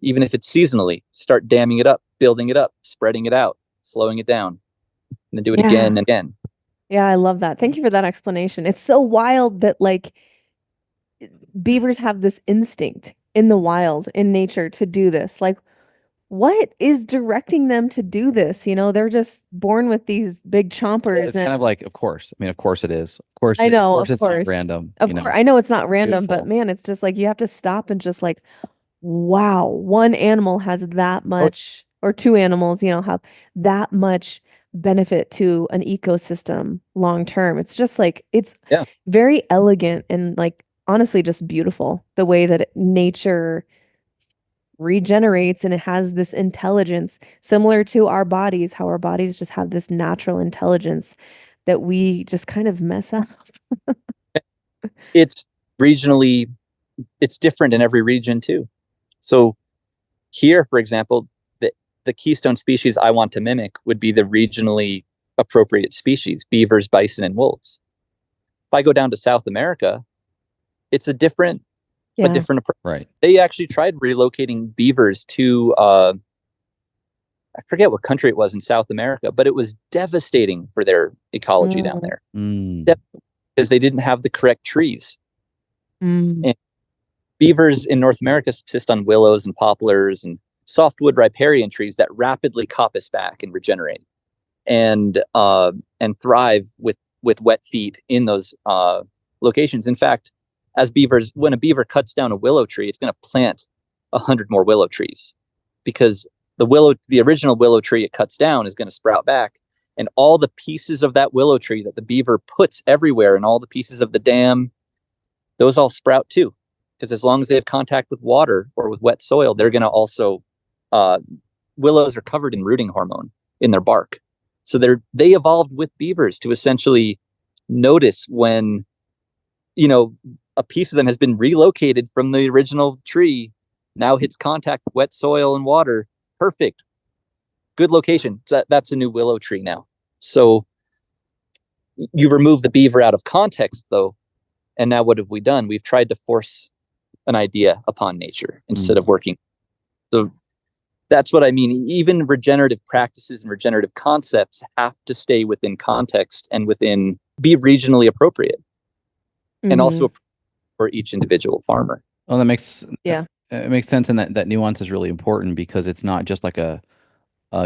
[SPEAKER 1] Even if it's seasonally, start damming it up, building it up, spreading it out, slowing it down, and then do it again and again.
[SPEAKER 3] Yeah, I love that. Thank you for that explanation. It's so wild that like beavers have this instinct in the wild, in nature, to do this. Like, what is directing them to do this? You know, they're just born with these big chompers.
[SPEAKER 2] It's kind of like, of course. I mean, of course it is. Of course,
[SPEAKER 3] I know,
[SPEAKER 2] it's not random.
[SPEAKER 3] Of course, I know it's not random, but man, it's just like you have to stop and just like, wow, one animal has that much, or two animals, you know, have that much benefit to an ecosystem long term. It's just like, it's very elegant and like honestly just beautiful the way that nature regenerates, and it has this intelligence similar to our bodies, how our bodies just have this natural intelligence that we just kind of mess up.
[SPEAKER 1] It's regionally, it's different in every region too. So here, for example, the keystone species I want to mimic would be the regionally appropriate species: beavers, bison, and wolves. If I go down to South America, it's a different approach.
[SPEAKER 2] Right.
[SPEAKER 1] They actually tried relocating beavers to I forget what country it was in South America, but it was devastating for their ecology down there because they didn't have the correct trees. And beavers in North America subsist on willows and poplars and softwood riparian trees that rapidly coppice back and regenerate, and thrive with wet feet in those locations. In fact, as beavers, when a beaver cuts down a willow tree, it's going to plant 100 more willow trees, because the original willow tree it cuts down is going to sprout back, and all the pieces of that willow tree that the beaver puts everywhere, and all the pieces of the dam, those all sprout too. Because as long as they have contact with water or with wet soil, they're going to also, willows are covered in rooting hormone in their bark. So they evolved with beavers to essentially notice when, you know, a piece of them has been relocated from the original tree, now hits contact with wet soil and water. Perfect. Good location. That's a new willow tree now. So you remove the beaver out of context though. And now what have we done? We've tried to force an idea upon nature instead of working. So that's what I mean. Even regenerative practices and regenerative concepts have to stay within context and be regionally appropriate, and also for each individual farmer.
[SPEAKER 2] Well, that makes it makes sense, and that nuance is really important, because it's not just like a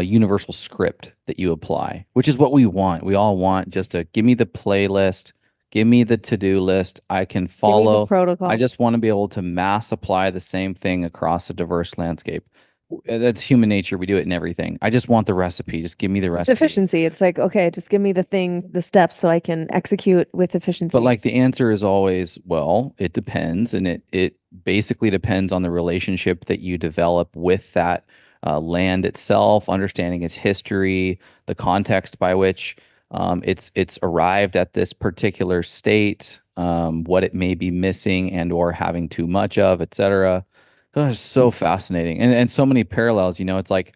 [SPEAKER 2] universal script that you apply, which is what we want. We all want just to give me the playlist. Give me the to-do list. I can follow.
[SPEAKER 3] Protocol.
[SPEAKER 2] I just want to be able to mass apply the same thing across a diverse landscape. That's human nature. We do it in everything. I just want the recipe. Just give me the recipe.
[SPEAKER 3] It's efficiency. It's like, okay, just give me the steps so I can execute with efficiency.
[SPEAKER 2] But like the answer is always, well, it depends. And it basically depends on the relationship that you develop with that land itself, understanding its history, the context by which it's arrived at this particular state, what it may be missing and or having too much of, etc. It's so fascinating, and so many parallels. You know, it's like,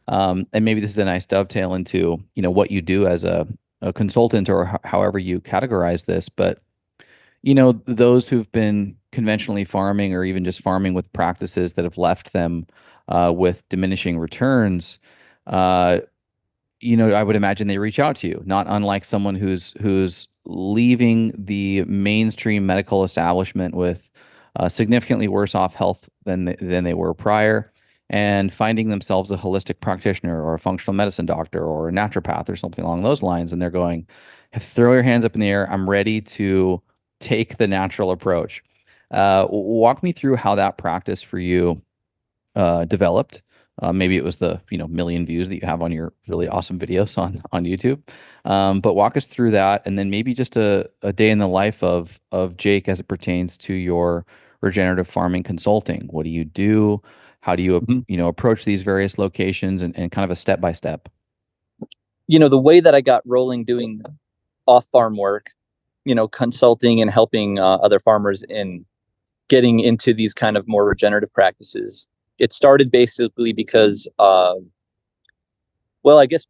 [SPEAKER 2] and maybe this is a nice dovetail into, you know, what you do as a consultant, or however you categorize this. But you know, those who've been conventionally farming, or even just farming with practices that have left them with diminishing returns, I would imagine they reach out to you, not unlike someone who's leaving the mainstream medical establishment with significantly worse off health than they were prior, and finding themselves a holistic practitioner or a functional medicine doctor or a naturopath or something along those lines, and they're going, throw your hands up in the air. I'm ready to take the natural approach. Walk me through how that practice for you developed. Maybe it was the million views that you have on your really awesome videos on YouTube. But walk us through that, and then maybe just a day in the life of Jake as it pertains to your regenerative farming consulting. What do you do? How do you approach these various locations, and kind of a step by step?
[SPEAKER 1] The way that I got rolling doing off farm work, consulting and helping other farmers in getting into these kind of more regenerative practices. It started basically because, I guess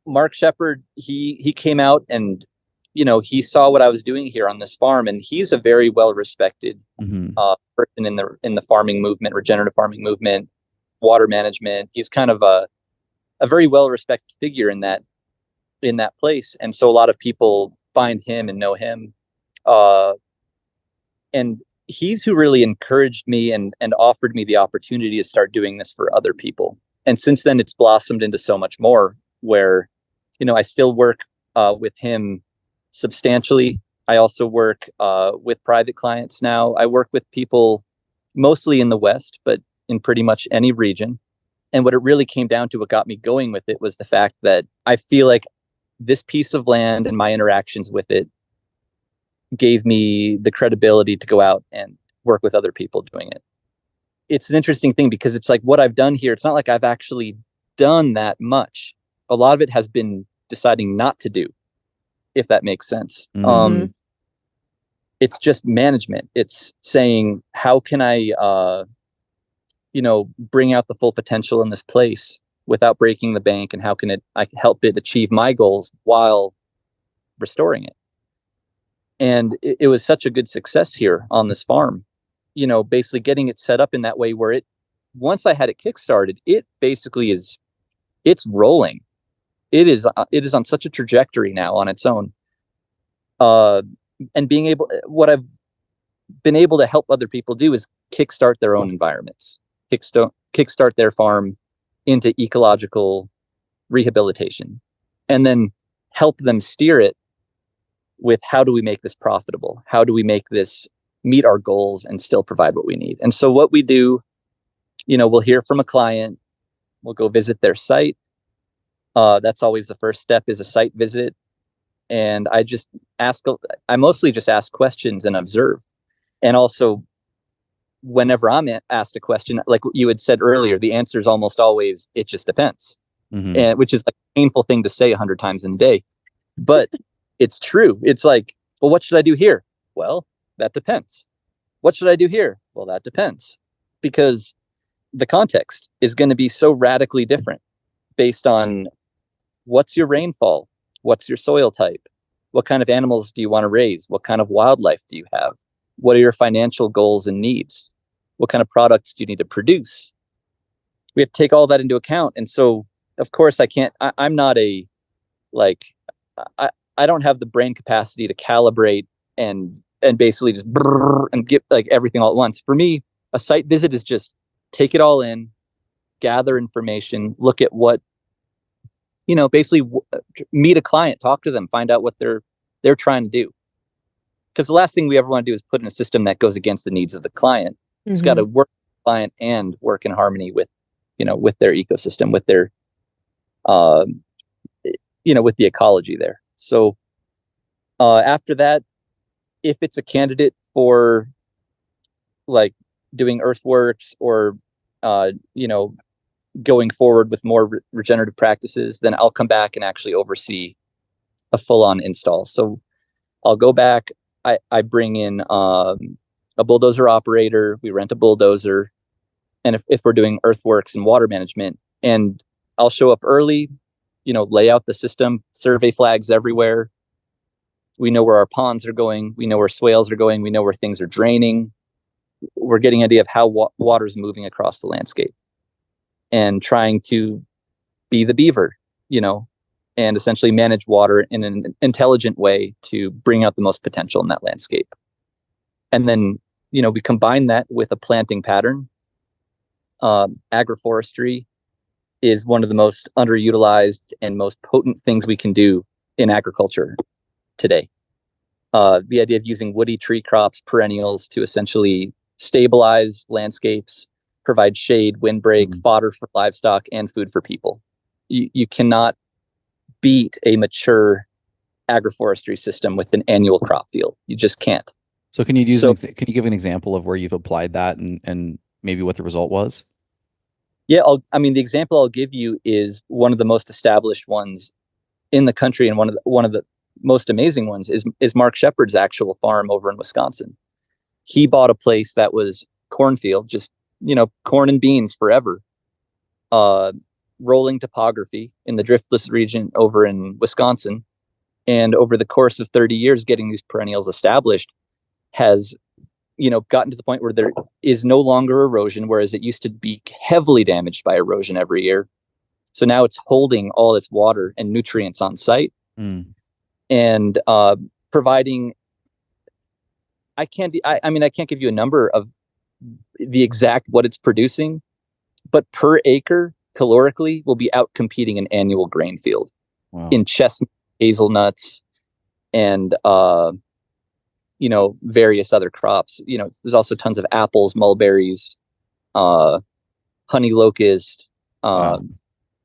[SPEAKER 1] Mark Shepard, he came out and, he saw what I was doing here on this farm, and he's a very well-respected person in the farming movement, regenerative farming movement, water management. He's kind of a very well-respected figure in that place. And so a lot of people find him and know him. And he's who really encouraged me and offered me the opportunity to start doing this for other people. And since then, it's blossomed into so much more where, I still work with him substantially. I also work with private clients now. I work with people mostly in the West, but in pretty much any region. And what it really came down to, what got me going with it, was the fact that I feel like this piece of land and my interactions with it gave me the credibility to go out and work with other people doing it. It's an interesting thing because it's like what I've done here, it's not like I've actually done that much. A lot of it has been deciding not to do, if that makes sense. It's just management. It's saying, how can I, bring out the full potential in this place without breaking the bank, and how can I help it achieve my goals while restoring it? And it was such a good success here on this farm, basically getting it set up in that way where once I had it kickstarted, it basically it's rolling. It is on such a trajectory now on its own. And what I've been able to help other people do is kickstart their own environments, kickstart their farm into ecological rehabilitation, and then help them steer it with, how do we make this profitable? How do we make this meet our goals and still provide what we need? And so what we do, we'll hear from a client, we'll go visit their site. That's always the first step, is a site visit. And I mostly just ask questions and observe. And also, whenever I'm asked a question, like you had said earlier, the answer is almost always, it just depends. And which is a painful thing to say 100 times in a day, but it's true. It's like, well, what should I do here? Well, that depends. What should I do here? Well, that depends, because the context is going to be so radically different based on what's your rainfall, what's your soil type, what kind of animals do you want to raise, what kind of wildlife do you have, what are your financial goals and needs, what kind of products do you need to produce. We have to take all that into account. And so, of course, I'm not I don't have the brain capacity to calibrate and basically just and get like everything all at once. For me, a site visit is just take it all in, gather information, look at what, basically meet a client, talk to them, find out what they're trying to do. Because the last thing we ever want to do is put in a system that goes against the needs of the client. It's got to work with the client and work in harmony with, with their ecosystem, with their, with the ecology there. So after that, if it's a candidate for like doing earthworks or, going forward with more regenerative practices, then I'll come back and actually oversee a full-on install. So I'll go back, I bring in a bulldozer operator, we rent a bulldozer, and if we're doing earthworks and water management, and I'll show up early, lay out the system, survey flags everywhere. We know where our ponds are going. We know where swales are going. We know where things are draining. We're getting an idea of how water is moving across the landscape. and trying to be the beaver, and essentially manage water in an intelligent way to bring out the most potential in that landscape. And then, we combine that with a planting pattern. Agroforestry is one of the most underutilized and most potent things we can do in agriculture today. The idea of using woody tree crops, perennials, to essentially stabilize landscapes, provide shade, windbreak, fodder for livestock, and food for people. You cannot beat a mature agroforestry system with an annual crop field. You just can't.
[SPEAKER 2] So can you give an example of where you've applied that and maybe what the result was?
[SPEAKER 1] Yeah, the example I'll give you is one of the most established ones in the country, and one of the most amazing ones is Mark Shepard's actual farm over in Wisconsin. He bought a place that was cornfield, just corn and beans forever. Rolling topography in the driftless region over in Wisconsin, and over the course of 30 years, getting these perennials established has gotten to the point where there is no longer erosion, whereas it used to be heavily damaged by erosion every year. So now it's holding all its water and nutrients on site, and providing. I can't give you a number of the exact what it's producing, but per acre calorically will be out competing an annual grain field.
[SPEAKER 2] Wow.
[SPEAKER 1] In chestnuts, hazelnuts, and various other crops. There's also tons of apples, mulberries, honey locust,
[SPEAKER 2] Wow.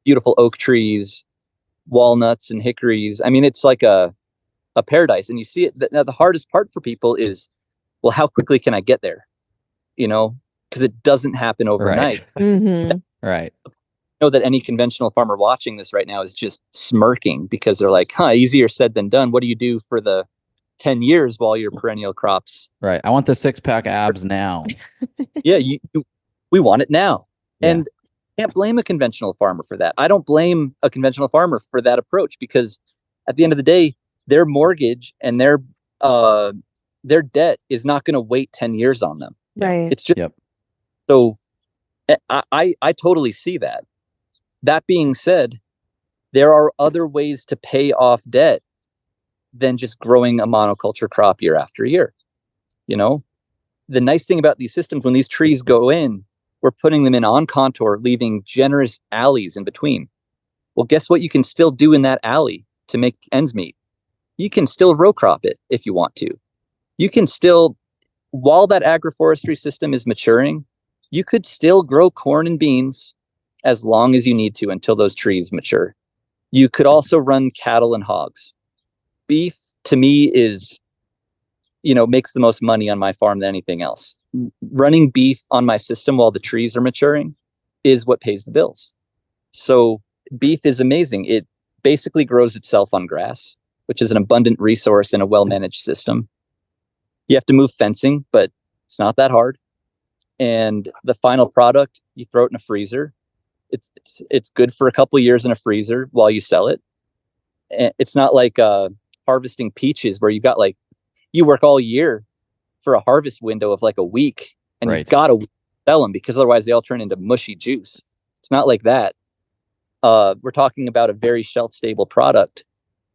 [SPEAKER 1] beautiful oak trees, walnuts, and hickories. It's like a paradise. And you see it. Now, the hardest part for people is, well, how quickly can I get there? Because it doesn't happen overnight.
[SPEAKER 3] Mm-hmm.
[SPEAKER 2] Right.
[SPEAKER 1] I know that any conventional farmer watching this right now is just smirking, because they're like, easier said than done. What do you do for the 10 years while your perennial crops?
[SPEAKER 2] Right. I want the 6-pack abs now.
[SPEAKER 1] Yeah, we want it now.
[SPEAKER 2] Yeah.
[SPEAKER 1] And can't blame a conventional farmer for that. I don't blame a conventional farmer for that approach, because at the end of the day, their mortgage and their debt is not going to wait 10 years on them.
[SPEAKER 3] Right.
[SPEAKER 1] It's just so I totally see that. That being said, there are other ways to pay off debt than just growing a monoculture crop year after year. The nice thing about these systems, when these trees go in, we're putting them in on contour, leaving generous alleys in between. Well, guess what you can still do in that alley to make ends meet? You can still row crop it if you want to. You can still, while that agroforestry system is maturing, you could still grow corn and beans as long as you need to until those trees mature. You could also run cattle and hogs. Beef, to me, is, makes the most money on my farm than anything else. Running beef on my system while the trees are maturing is what pays the bills. So beef is amazing. It basically grows itself on grass, which is an abundant resource in a well-managed system. You have to move fencing, but it's not that hard. And the final product, you throw it in a freezer. It's good for a couple of years in a freezer while you sell it. It's not like harvesting peaches, where you work all year for a harvest window of like a week, and
[SPEAKER 2] Right.
[SPEAKER 1] You've got to sell them, because otherwise they all turn into mushy juice. It's not like that. We're talking about a very shelf-stable product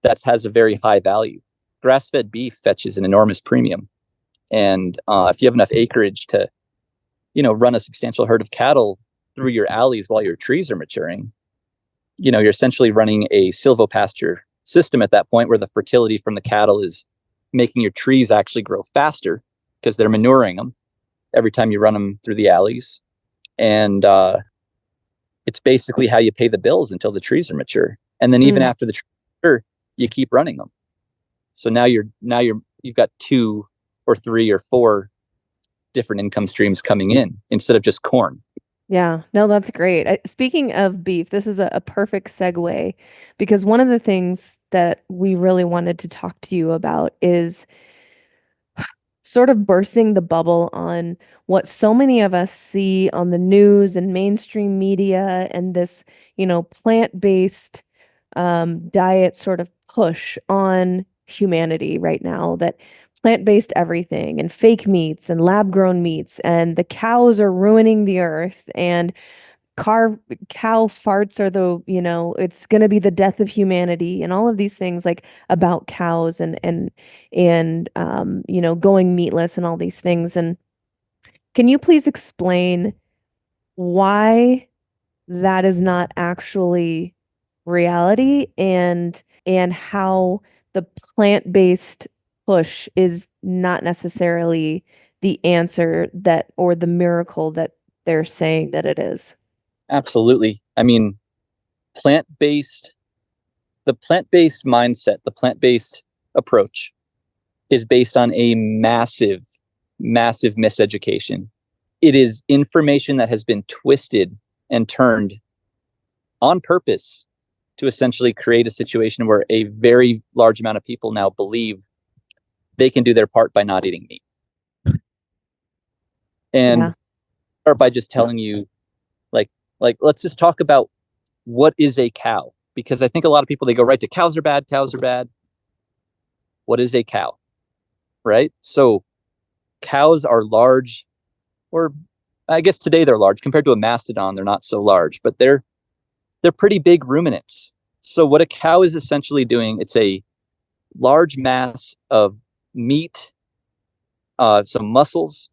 [SPEAKER 1] that has a very high value. Grass-fed beef fetches an enormous premium. And if you have enough acreage to, run a substantial herd of cattle through your alleys while your trees are maturing, you're essentially running a silvopasture system at that point, where the fertility from the cattle is making your trees actually grow faster, because they're manuring them every time you run them through the alleys. And it's basically how you pay the bills until the trees are mature. And then even after the trees are mature, you keep running them. So now you've got 2 or 3 or 4 different income streams coming in instead of just corn.
[SPEAKER 3] Yeah, no, that's great. Speaking of beef, this is a perfect segue, because one of the things that we really wanted to talk to you about is sort of bursting the bubble on what so many of us see on the news and mainstream media, and this, plant-based diet sort of push on humanity right now, that plant-based everything and fake meats and lab-grown meats, and the cows are ruining the earth, and cow farts are it's going to be the death of humanity, and all of these things like about cows and going meatless and all these things. And can you please explain why that is not actually reality, and how the plant-based push is not necessarily the answer or the miracle that they're saying that it is?
[SPEAKER 1] Absolutely. I mean, the plant-based mindset, the plant-based approach is based on a massive, massive miseducation. It is information that has been twisted and turned on purpose to essentially create a situation where a very large amount of people now believe they can do their part by not eating meat. And or by just telling you, like let's just talk about what is a cow, because I think a lot of people, they go right to cows are bad. What is a cow? Right? So cows are large, or I guess today they're large compared to a mastodon. They're not so large, but they're pretty big ruminants. So what a cow is essentially doing, it's a large mass of meat, some muscles,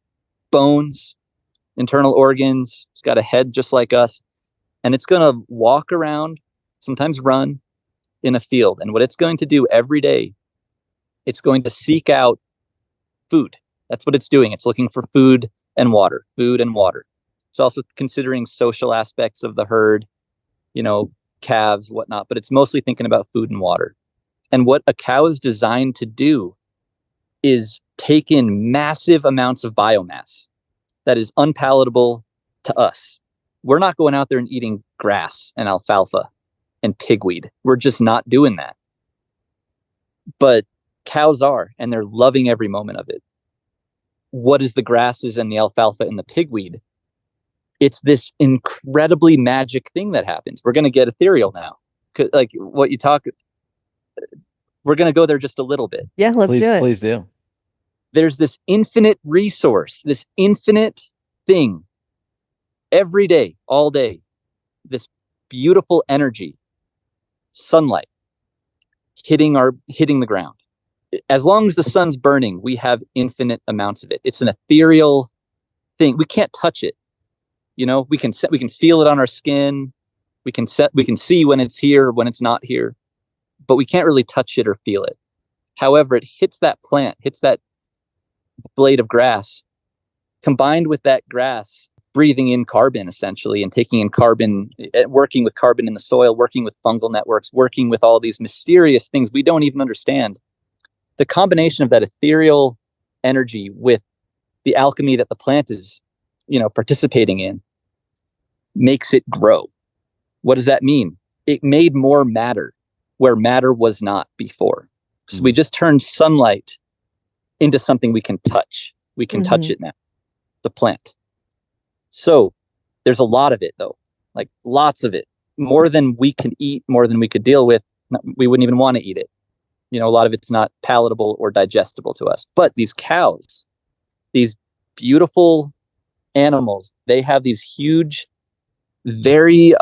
[SPEAKER 1] bones, internal organs. It's got a head just like us, and it's going to walk around, sometimes run in a field. And what it's going to do every day, it's going to seek out food. That's what it's doing. It's looking for food and water. It's also considering social aspects of the herd, calves, whatnot, but it's mostly thinking about food and water. And what a cow is designed to do is take in massive amounts of biomass that is unpalatable to us. We're not going out there and eating grass and alfalfa and pigweed. We're just not doing that. But cows are, and they're loving every moment of it. What is the grasses and the alfalfa and the pigweed? It's this incredibly magic thing that happens. We're going to get ethereal now. Like what you talk, we're going to go there just a little bit.
[SPEAKER 3] Yeah, let's do it.
[SPEAKER 2] Please do.
[SPEAKER 1] There's this infinite resource, this infinite thing every day, all day, this beautiful energy, sunlight hitting the ground. As long as the sun's burning, we have infinite amounts of it. It's an ethereal thing. We can't touch it. We can feel it on our skin. We can see when it's here, when it's not here, but we can't really touch it or feel it. However, it hits that plant, hits that blade of grass, combined with that grass breathing in carbon essentially, and taking in carbon, working with carbon in the soil, working with fungal networks, working with all these mysterious things we don't even understand. The combination of that ethereal energy with the alchemy that the plant is, participating in, makes it grow. What does that mean? It made more matter where matter was not before. So we just turned sunlight into something we can touch. We can touch it now. The plant. So there's a lot of it though, like lots of it, more than we can eat, more than we could deal with. We wouldn't even want to eat it. A lot of it's not palatable or digestible to us. But these cows, these beautiful animals, they have these huge, very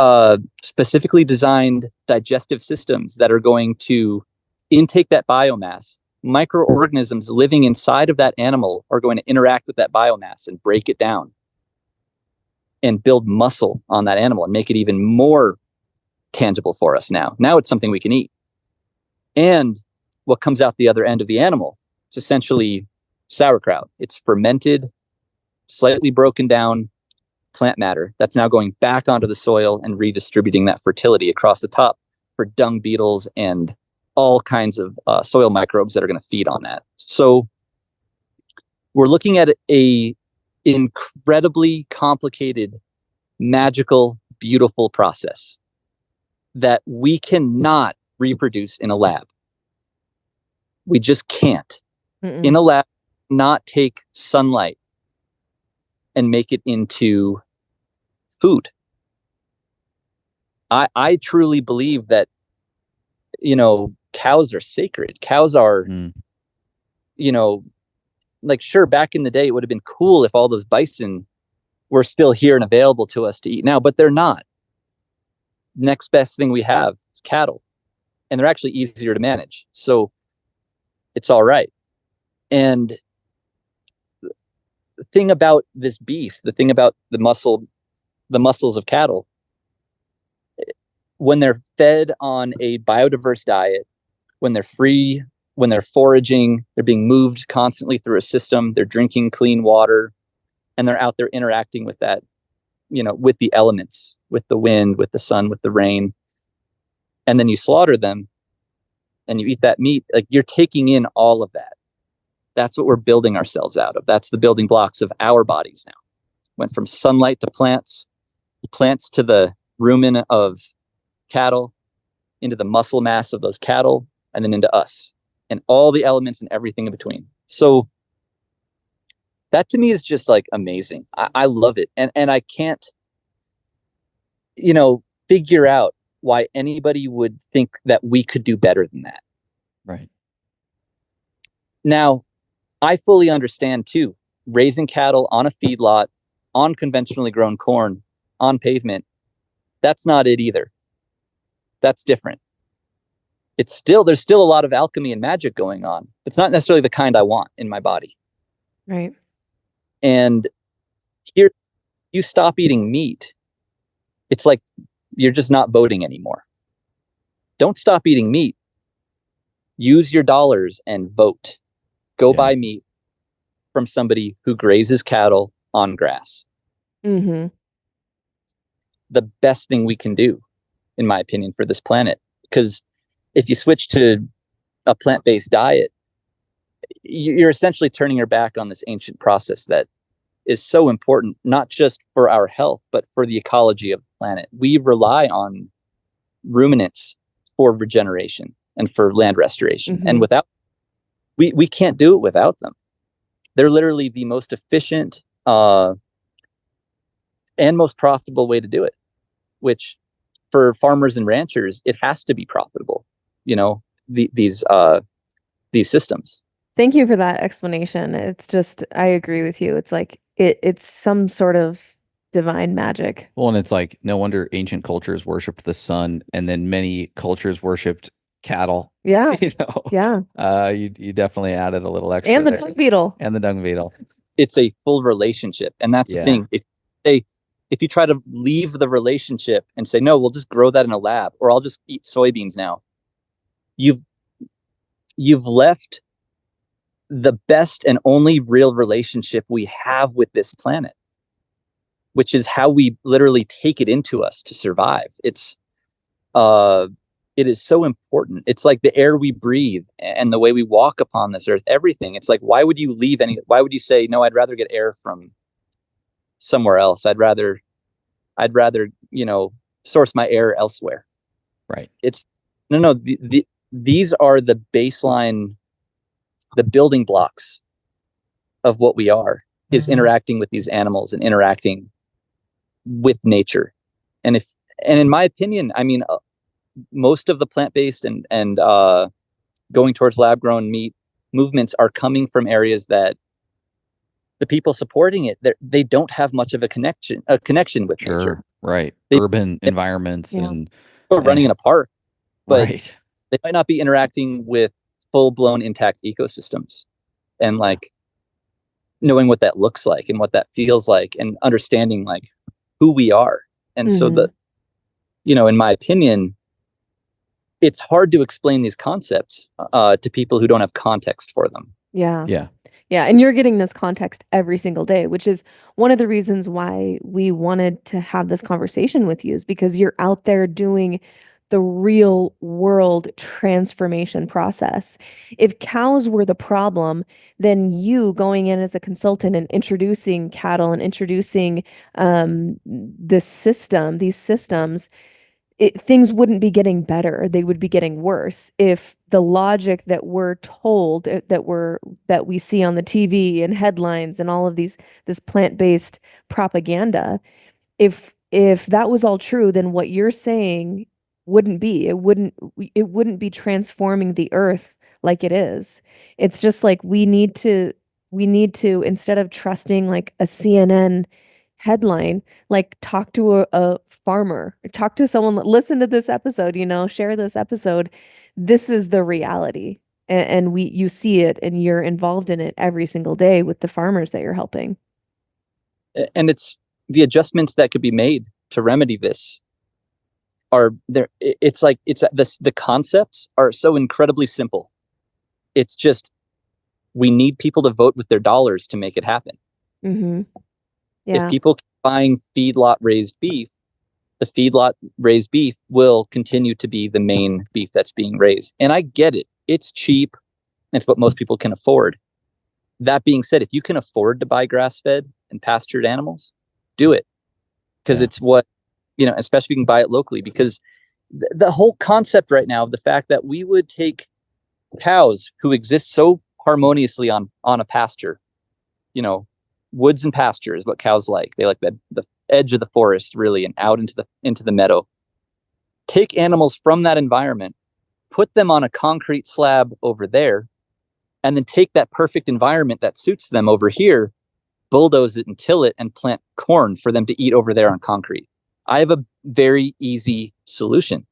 [SPEAKER 1] specifically designed digestive systems that are going to intake that biomass. Microorganisms living inside of that animal are going to interact with that biomass and break it down and build muscle on that animal and make it even more tangible for us now. Now it's something we can eat. And what comes out the other end of the animal, it's essentially sauerkraut. It's fermented, slightly broken down plant matter that's now going back onto the soil and redistributing that fertility across the top for dung beetles and all kinds of soil microbes that are going to feed on that. So we're looking at a incredibly complicated, magical, beautiful process that we cannot reproduce in a lab. We just can't. In a lab, not take sunlight and make it into food. I truly believe that, cows are sacred. Cows are, like, sure, back in the day, it would have been cool if all those bison were still here and available to us to eat now, but they're not. Next best thing we have is cattle, and they're actually easier to manage. So it's all right. And the thing about this beef, the thing about the muscles of cattle, when they're fed on a biodiverse diet, when they're free, when they're foraging, they're being moved constantly through a system, they're drinking clean water, and they're out there interacting with that, with the elements, with the wind, with the sun, with the rain. And then you slaughter them and you eat that meat, like you're taking in all of that. That's what we're building ourselves out of. That's the building blocks of our bodies now. Went from sunlight to plants to the rumen of cattle, into the muscle mass of those cattle, and then into us, and all the elements and everything in between. So that to me is just like amazing. I love it. And I can't, figure out why anybody would think that we could do better than that.
[SPEAKER 2] Right.
[SPEAKER 1] Now, I fully understand too, raising cattle on a feedlot, on conventionally grown corn, on pavement, that's not it either. That's different. There's still a lot of alchemy and magic going on. It's not necessarily the kind I want in my body.
[SPEAKER 3] Right.
[SPEAKER 1] And here, you stop eating meat, it's like you're just not voting anymore. Don't stop eating meat. Use your dollars and vote. Go buy meat from somebody who grazes cattle on grass.
[SPEAKER 3] Mm-hmm.
[SPEAKER 1] The best thing we can do, in my opinion, for this planet. Because if you switch to a plant-based diet, you're essentially turning your back on this ancient process that is so important, not just for our health, but for the ecology of the planet. We rely on ruminants for regeneration and for land restoration.
[SPEAKER 3] Mm-hmm.
[SPEAKER 1] And without, we can't do it without them. They're literally the most efficient and most profitable way to do it, which for farmers and ranchers, it has to be profitable, these systems.
[SPEAKER 3] Thank you for that explanation. It's just, I agree with you. It's like, it's some sort of divine magic.
[SPEAKER 2] Well, and it's like, no wonder ancient cultures worshipped the sun, and then many cultures worshipped cattle.
[SPEAKER 3] Yeah. Yeah.
[SPEAKER 2] You definitely added a little extra.
[SPEAKER 3] And the dung beetle.
[SPEAKER 2] And the dung beetle.
[SPEAKER 1] It's a full relationship. And that's the thing. If you try to leave the relationship and say, no, we'll just grow that in a lab, or I'll just eat soybeans now, you've left the best and only real relationship we have with this planet, which is how we literally take it into us to survive. It is so important. It's like the air we breathe and the way we walk upon this earth, everything. It's like, why would you say, no, I'd rather get air from somewhere else. I'd rather, source my air elsewhere.
[SPEAKER 2] Right.
[SPEAKER 1] It's no, these are the baseline, the building blocks of what we are, is interacting with these animals and interacting with nature. And in my opinion, I mean, most of the plant-based and going towards lab-grown meat movements are coming from areas that the people supporting it, they don't have much of a connection with nature.
[SPEAKER 2] Right. Urban environments and
[SPEAKER 1] running in a park, but
[SPEAKER 2] right.
[SPEAKER 1] They might not be interacting with full-blown intact ecosystems and like knowing what that looks like and what that feels like and understanding like who we are. And so in my opinion, it's hard to explain these concepts to people who don't have context for them.
[SPEAKER 3] Yeah.
[SPEAKER 2] Yeah.
[SPEAKER 3] Yeah. And you're getting this context every single day, which is one of the reasons why we wanted to have this conversation with you, is because you're out there doing the real world transformation process. If cows were the problem, then you going in as a consultant and introducing cattle and introducing these systems, things wouldn't be getting better. They would be getting worse. If the logic that we're told, that we see on the TV and headlines and all of this plant-based propaganda, if that was all true, then what you're saying wouldn't be. It wouldn't be transforming the earth like it is. It's just like we need to, instead of trusting like a CNN headline, like talk to a farmer, talk to someone, listen to this episode, share this episode. This is the reality. And you see it and you're involved in it every single day with the farmers that you're helping.
[SPEAKER 1] And it's the adjustments that could be made to remedy this are there. It's like the concepts are so incredibly simple. It's just we need people to vote with their dollars to make it happen.
[SPEAKER 3] Mm-hmm. Yeah.
[SPEAKER 1] If people keep buying feedlot raised beef, the feedlot raised beef will continue to be the main beef that's being raised. And I get it. It's cheap. It's what most people can afford. That being said, if you can afford to buy grass-fed and pastured animals, do it. Because it's what, especially if you can buy it locally. Because the whole concept right now of the fact that we would take cows who exist so harmoniously on a pasture, woods and pasture is what cows like. They like the edge of the forest, really, and out into the meadow. Take animals from that environment, put them on a concrete slab over there, and then take that perfect environment that suits them over here, bulldoze it and till it, and plant corn for them to eat over there on concrete. I have a very easy solution.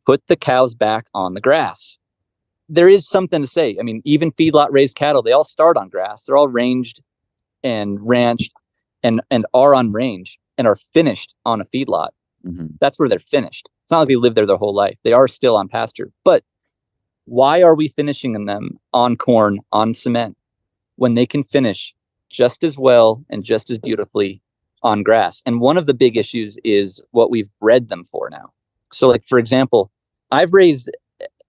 [SPEAKER 1] Put the cows back on the grass. There is something to say. I mean, even feedlot raised cattle, they all start on grass. They're all ranged and ranched and are on range and are finished on a feedlot.
[SPEAKER 2] Mm-hmm.
[SPEAKER 1] That's where they're finished. It's not like they live there their whole life. They are still on pasture. But why are we finishing them on corn, on cement, when they can finish just as well and just as beautifully on grass? And one of the big issues is what we've bred them for now. So, like, for example, I've raised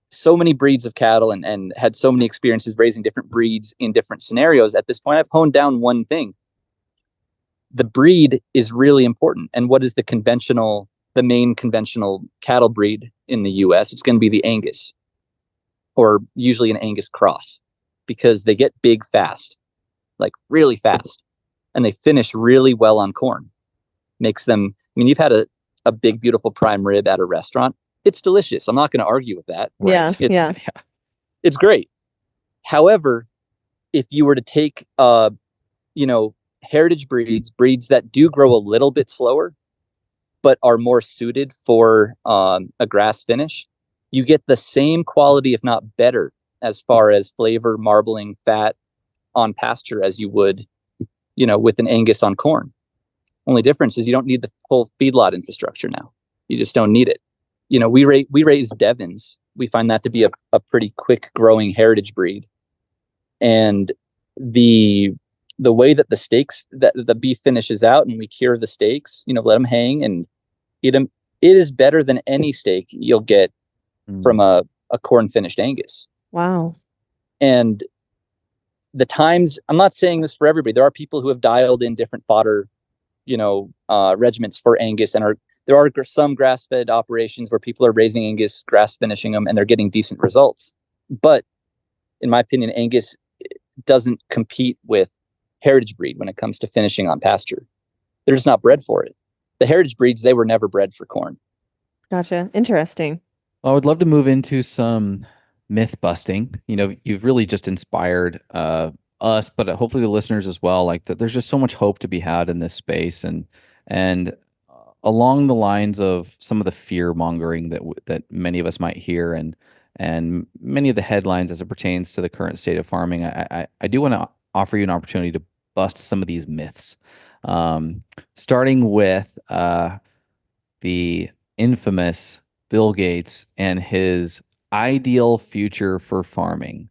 [SPEAKER 1] so many breeds of cattle and had so many experiences raising different breeds in different scenarios. At this point, I've honed down one thing. The breed is really important. And what is the main conventional cattle breed in the US? It's going to be the Angus, or usually an Angus cross, because they get big fast, like really fast, and they finish really well on corn. Makes them, you've had a big, beautiful prime rib at a restaurant. It's delicious. I'm not going to argue with that.
[SPEAKER 3] Yeah. Yeah.
[SPEAKER 1] It's great. However, if you were to take, heritage breeds that do grow a little bit slower, but are more suited for a grass finish, you get the same quality, if not better, as far as flavor, marbling, fat on pasture as you would, with an Angus on corn. Only difference is you don't need the full feedlot infrastructure now. You just don't need it. We raise Devons. We find that to be a pretty quick growing heritage breed. And the way that the steaks, that the beef finishes out and we cure the steaks, let them hang and eat them, it is better than any steak you'll get from a corn finished Angus.
[SPEAKER 3] Wow. And
[SPEAKER 1] the times, I'm not saying this for everybody. There are people who have dialed in different fodder, regiments for Angus, and there are some grass-fed operations where people are raising Angus, grass finishing them, and they're getting decent results. But in my opinion, Angus doesn't compete with heritage breed when it comes to finishing on pasture. They're just not bred for it. The heritage breeds, they were never bred for corn.
[SPEAKER 3] Gotcha. Interesting.
[SPEAKER 2] Well, I would love to move into some myth busting. You've really just inspired us, but hopefully the listeners as well. Like that, there's just so much hope to be had in this space, and along the lines of some of the fear mongering that many of us might hear, and many of the headlines as it pertains to the current state of farming. I do want to offer you an opportunity to bust some of these myths, starting with the infamous Bill Gates and his ideal future for farming.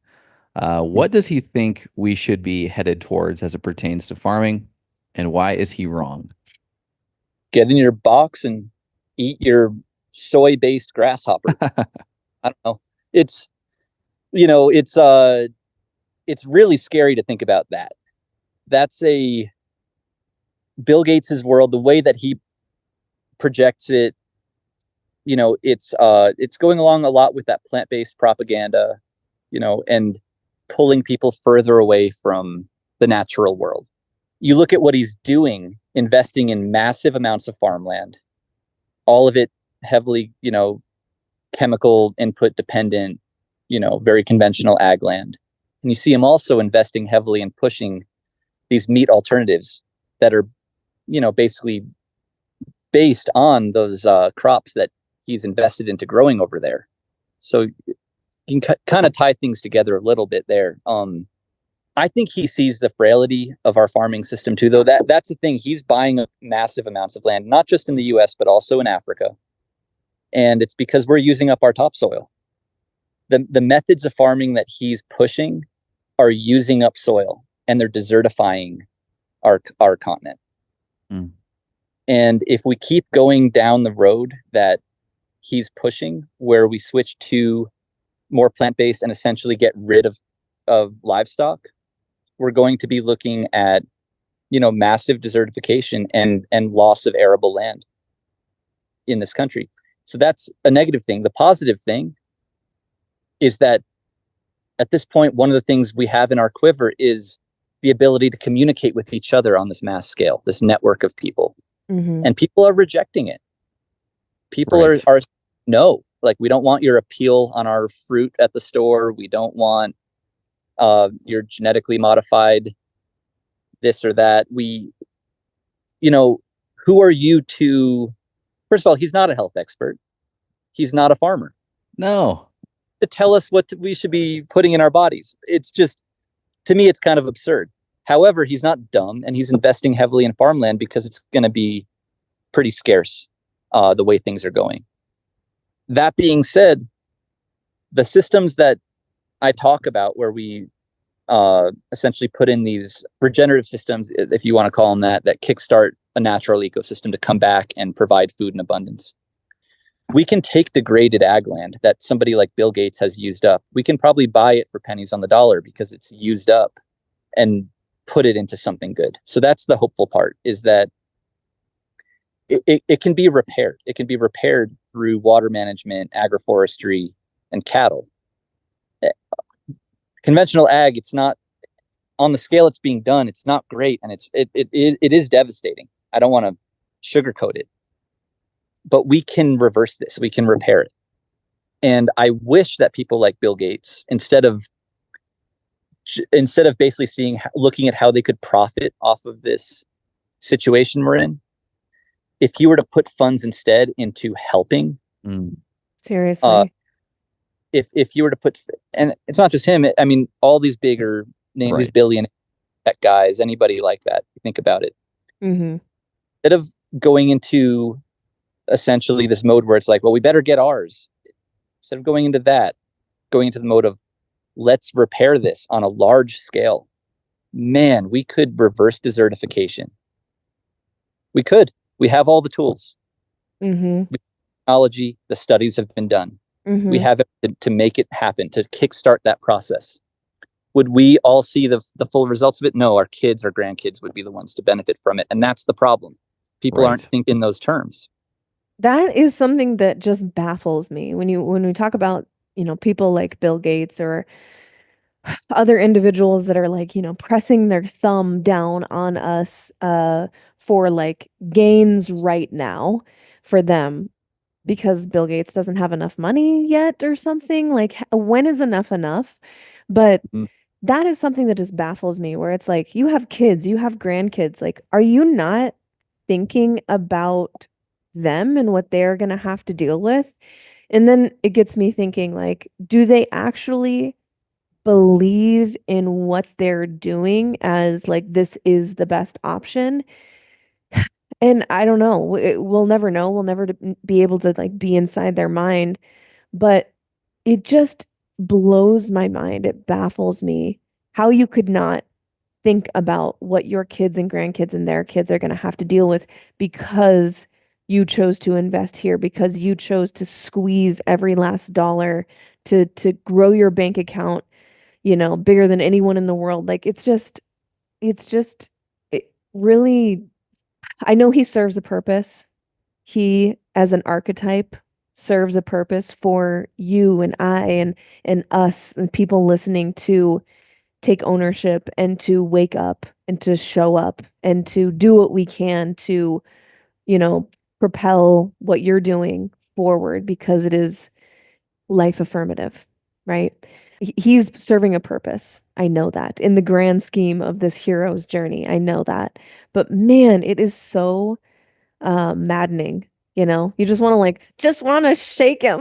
[SPEAKER 2] What does he think we should be headed towards as it pertains to farming, and why is he wrong?
[SPEAKER 1] Get in your box and eat your soy-based grasshopper. I don't know. It's really scary to think about that. That's a Bill Gates's world, the way that he projects it. It's going along a lot with that plant-based propaganda, and pulling people further away from the natural world. You look at what he's doing, investing in massive amounts of farmland, all of it heavily, chemical input dependent, very conventional ag land. And you see him also investing heavily in pushing these meat alternatives that are basically based on those crops that he's invested into growing over there. So you can kind of tie things together a little bit there. I think he sees the frailty of our farming system too, though. That's the thing. He's buying massive amounts of land, not just in the US, but also in Africa. And it's because we're using up our topsoil. The methods of farming that he's pushing are using up soil, and they're desertifying our continent.
[SPEAKER 2] Mm.
[SPEAKER 1] And if we keep going down the road that he's pushing, where we switch to more plant-based and essentially get rid of livestock, we're going to be looking at, massive desertification and loss of arable land in this country. So that's a negative thing. The positive thing is that at this point, one of the things we have in our quiver is the ability to communicate with each other on this mass scale, this network of people.
[SPEAKER 3] Mm-hmm.
[SPEAKER 1] And people are rejecting it. People
[SPEAKER 2] Right.
[SPEAKER 1] are no, like, we don't want your appeal on our fruit at the store. We don't want your genetically modified this or that. Who are you to, first of all, he's not a health expert. He's not a farmer
[SPEAKER 2] No.
[SPEAKER 1] to tell us what we should be putting in our bodies. It's just, to me, it's kind of absurd. However, he's not dumb, and he's investing heavily in farmland because it's going to be pretty scarce the way things are going. That being said, the systems that I talk about, where we essentially put in these regenerative systems, if you want to call them that kickstart a natural ecosystem to come back and provide food in abundance. We can take degraded ag land that somebody like Bill Gates has used up. We can probably buy it for pennies on the dollar because it's used up, and put it into something good. So that's the hopeful part, is that it can be repaired. It can be repaired through water management, agroforestry, and cattle. Conventional ag, it's not on the scale it's being done. It's not great, and it is devastating. I don't want to sugarcoat it, but we can reverse this. We can repair it. And I wish that people like Bill Gates, instead of basically looking at how they could profit off of this situation we're in, if you were to put funds instead into helping,
[SPEAKER 3] seriously,
[SPEAKER 1] if you were to put, and it's not just him, I mean, all these bigger names,
[SPEAKER 2] Right.
[SPEAKER 1] these billionaire tech guys, anybody like that, think about it.
[SPEAKER 3] mm-hmm.
[SPEAKER 1] Instead of going into essentially this mode where it's like, well, we better get ours, instead of going into the mode of, let's repair this on a large scale, man, we could reverse desertification. We have all the tools.
[SPEAKER 3] Mm-hmm.
[SPEAKER 1] Technology, the studies have been done.
[SPEAKER 3] Mm-hmm.
[SPEAKER 1] We have it to make it happen, to kickstart that process. Would we all see the full results of it? No, our kids, our grandkids would be the ones to benefit from it. And that's the problem. People
[SPEAKER 2] Right.
[SPEAKER 1] aren't thinking in those terms.
[SPEAKER 3] That is something that just baffles me when we talk about, people like Bill Gates or other individuals that are like, pressing their thumb down on us for like gains right now for them because Bill Gates doesn't have enough money yet or something. Like, when is enough enough? But
[SPEAKER 1] Mhm.
[SPEAKER 3] that is something that just baffles me, where it's like, you have kids, you have grandkids. Like, are you not thinking about them and what they're going to have to deal with? And then it gets me thinking, like, do they actually believe in what they're doing as like this is the best option? And I don't know. We'll never know. We'll never be able to like be inside their mind. But it just blows my mind. It baffles me how you could not think about what your kids and grandkids and their kids are going to have to deal with because you chose to invest here, because you chose to squeeze every last dollar to grow your bank account, bigger than anyone in the world. Like, it's just it really, I know he serves a purpose. He, as an archetype, serves a purpose for you and I and us and people listening to take ownership and to wake up and to show up and to do what we can to, propel what you're doing forward, because it is life affirmative, right? He's serving a purpose. I know that in the grand scheme of this hero's journey. I know that. But man, it is so maddening. You just want to shake him.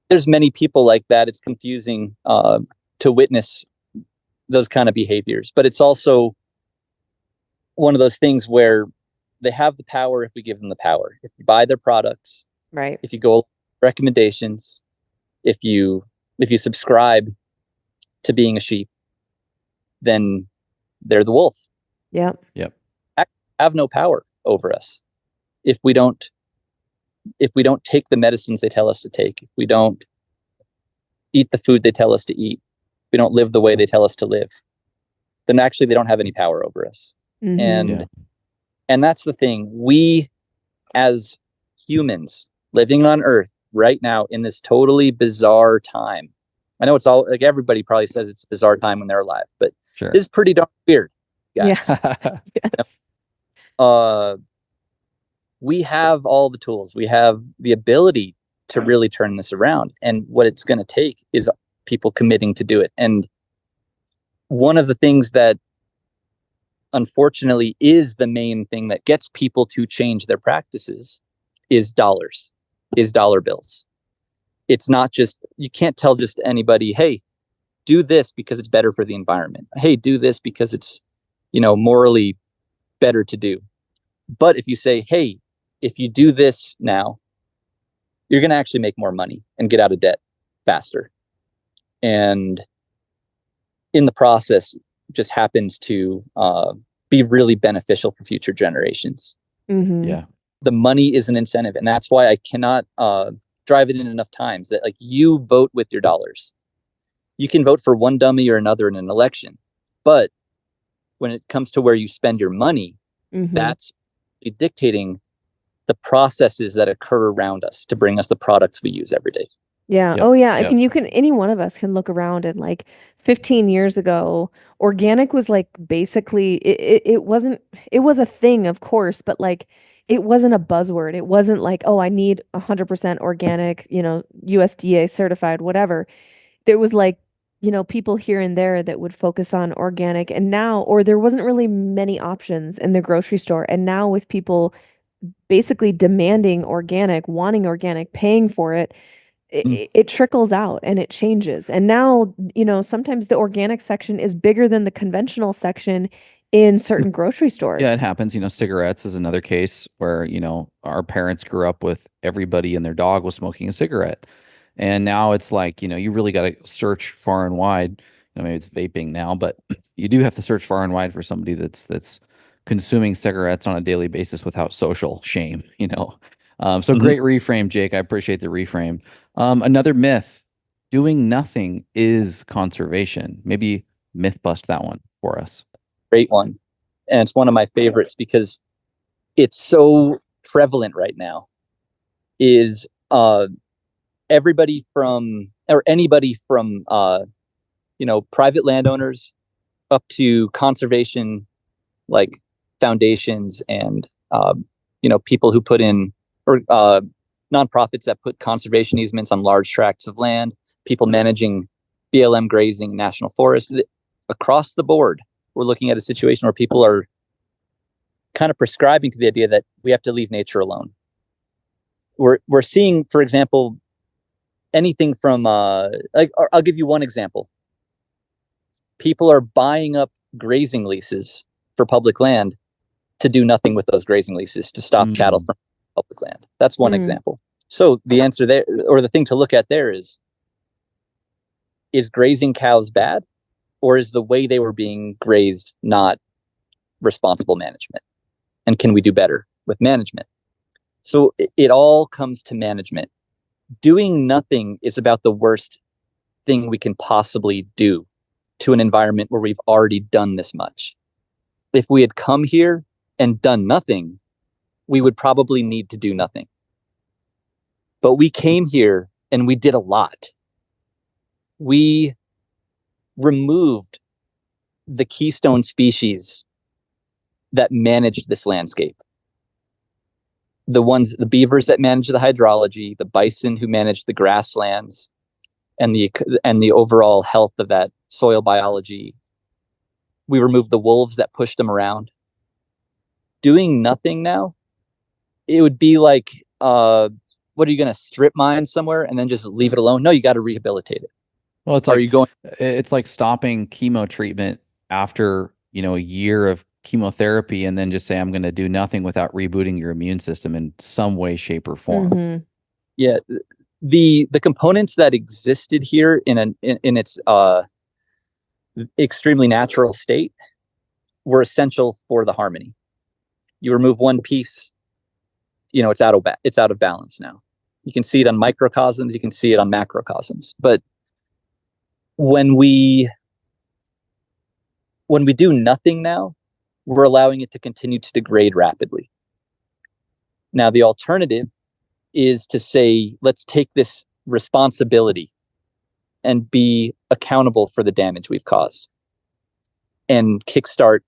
[SPEAKER 1] There's many people like that. It's confusing to witness those kind of behaviors, but it's also one of those things where they have the power if we give them the power. If you buy their products,
[SPEAKER 3] right?
[SPEAKER 1] If you go recommendations, if you subscribe to being a sheep, then they're the wolf.
[SPEAKER 3] Yep.
[SPEAKER 1] Have no power over us if we don't take the medicines they tell us to take, if we don't eat the food they tell us to eat, if we don't live the way they tell us to live, then actually they don't have any power over us.
[SPEAKER 3] Mm-hmm.
[SPEAKER 1] And that's the thing. We, as humans living on Earth right now in this totally bizarre time, I know it's all like everybody probably says it's a bizarre time when they're alive, but
[SPEAKER 2] Sure.
[SPEAKER 1] This is pretty darn weird, guys.
[SPEAKER 3] Yeah. Yes.
[SPEAKER 1] We have all the tools. We have the ability to really turn this around. And what it's going to take is people committing to do it. And one of the things that unfortunately is the main thing that gets people to change their practices is dollar bills. It's not just, you can't tell just anybody, hey, do this because it's better for the environment. Hey, do this because it's, morally better to do. But if you say, hey, if you do this now, you're going to actually make more money and get out of debt faster. And in the process, just happens to be really beneficial for future generations.
[SPEAKER 3] Mm-hmm.
[SPEAKER 2] Yeah.
[SPEAKER 1] The money is an incentive. And that's why I cannot drive it in enough times that you vote with your dollars. You can vote for one dummy or another in an election. But when it comes to where you spend your money,
[SPEAKER 3] Mm-hmm.
[SPEAKER 1] that's dictating the processes that occur around us to bring us the products we use every day.
[SPEAKER 3] Yeah.
[SPEAKER 2] Yep.
[SPEAKER 3] Oh, yeah.
[SPEAKER 2] Yep.
[SPEAKER 3] I mean, any one of us can look around and 15 years ago, organic was basically, it wasn't, it was a thing, of course, but it wasn't a buzzword. It wasn't oh, I need 100% organic, USDA certified, whatever. There was people here and there that would focus on organic, and now, or there wasn't really many options in the grocery store. And now with people basically demanding organic, wanting organic, paying for it, it trickles out and it changes. And now, sometimes the organic section is bigger than the conventional section in certain grocery stores.
[SPEAKER 2] Yeah, it happens. Cigarettes is another case where, our parents grew up with everybody and their dog was smoking a cigarette. And now it's you really got to search far and wide. Maybe it's vaping now, but you do have to search far and wide for somebody that's consuming cigarettes on a daily basis without social shame, So great reframe, Jake. I appreciate the reframe. Another myth, doing nothing is conservation. Maybe myth bust that one for us.
[SPEAKER 1] Great one. And it's one of my favorites because it's so prevalent right now. Is anybody from private landowners up to conservation foundations and people who put in, or nonprofits that put conservation easements on large tracts of land, people managing BLM grazing, national forests. Across the board, we're looking at a situation where people are kind of prescribing to the idea that we have to leave nature alone. We're seeing, for example, anything from I'll give you one example. People are buying up grazing leases for public land to do nothing with those grazing leases, to stop cattle from public land. That's one example. So the answer there, or the thing to look at there is grazing cows bad, or is the way they were being grazed not responsible management? And can we do better with management? So it all comes to management. Doing nothing is about the worst thing we can possibly do to an environment where we've already done this much. If we had come here and done nothing, we would probably need to do nothing. But we came here and we did a lot. We removed the keystone species that managed this landscape. The beavers that managed the hydrology, the bison who managed the grasslands, and the overall health of that soil biology. We removed the wolves that pushed them around. Doing nothing now, it would be like, what are you going to strip mine somewhere and then just leave it alone? No, you got to rehabilitate it.
[SPEAKER 2] Well, it's like stopping chemo treatment after, a year of chemotherapy and then just say, I'm going to do nothing without rebooting your immune system in some way, shape, or form.
[SPEAKER 3] Mm-hmm.
[SPEAKER 1] Yeah. The components that existed here in its extremely natural state were essential for the harmony. You remove one piece, it's out of balance now. You can see it on microcosms, you can see it on macrocosms. But when we do nothing now, we're allowing it to continue to degrade rapidly. Now, the alternative is to say, let's take this responsibility and be accountable for the damage we've caused and kickstart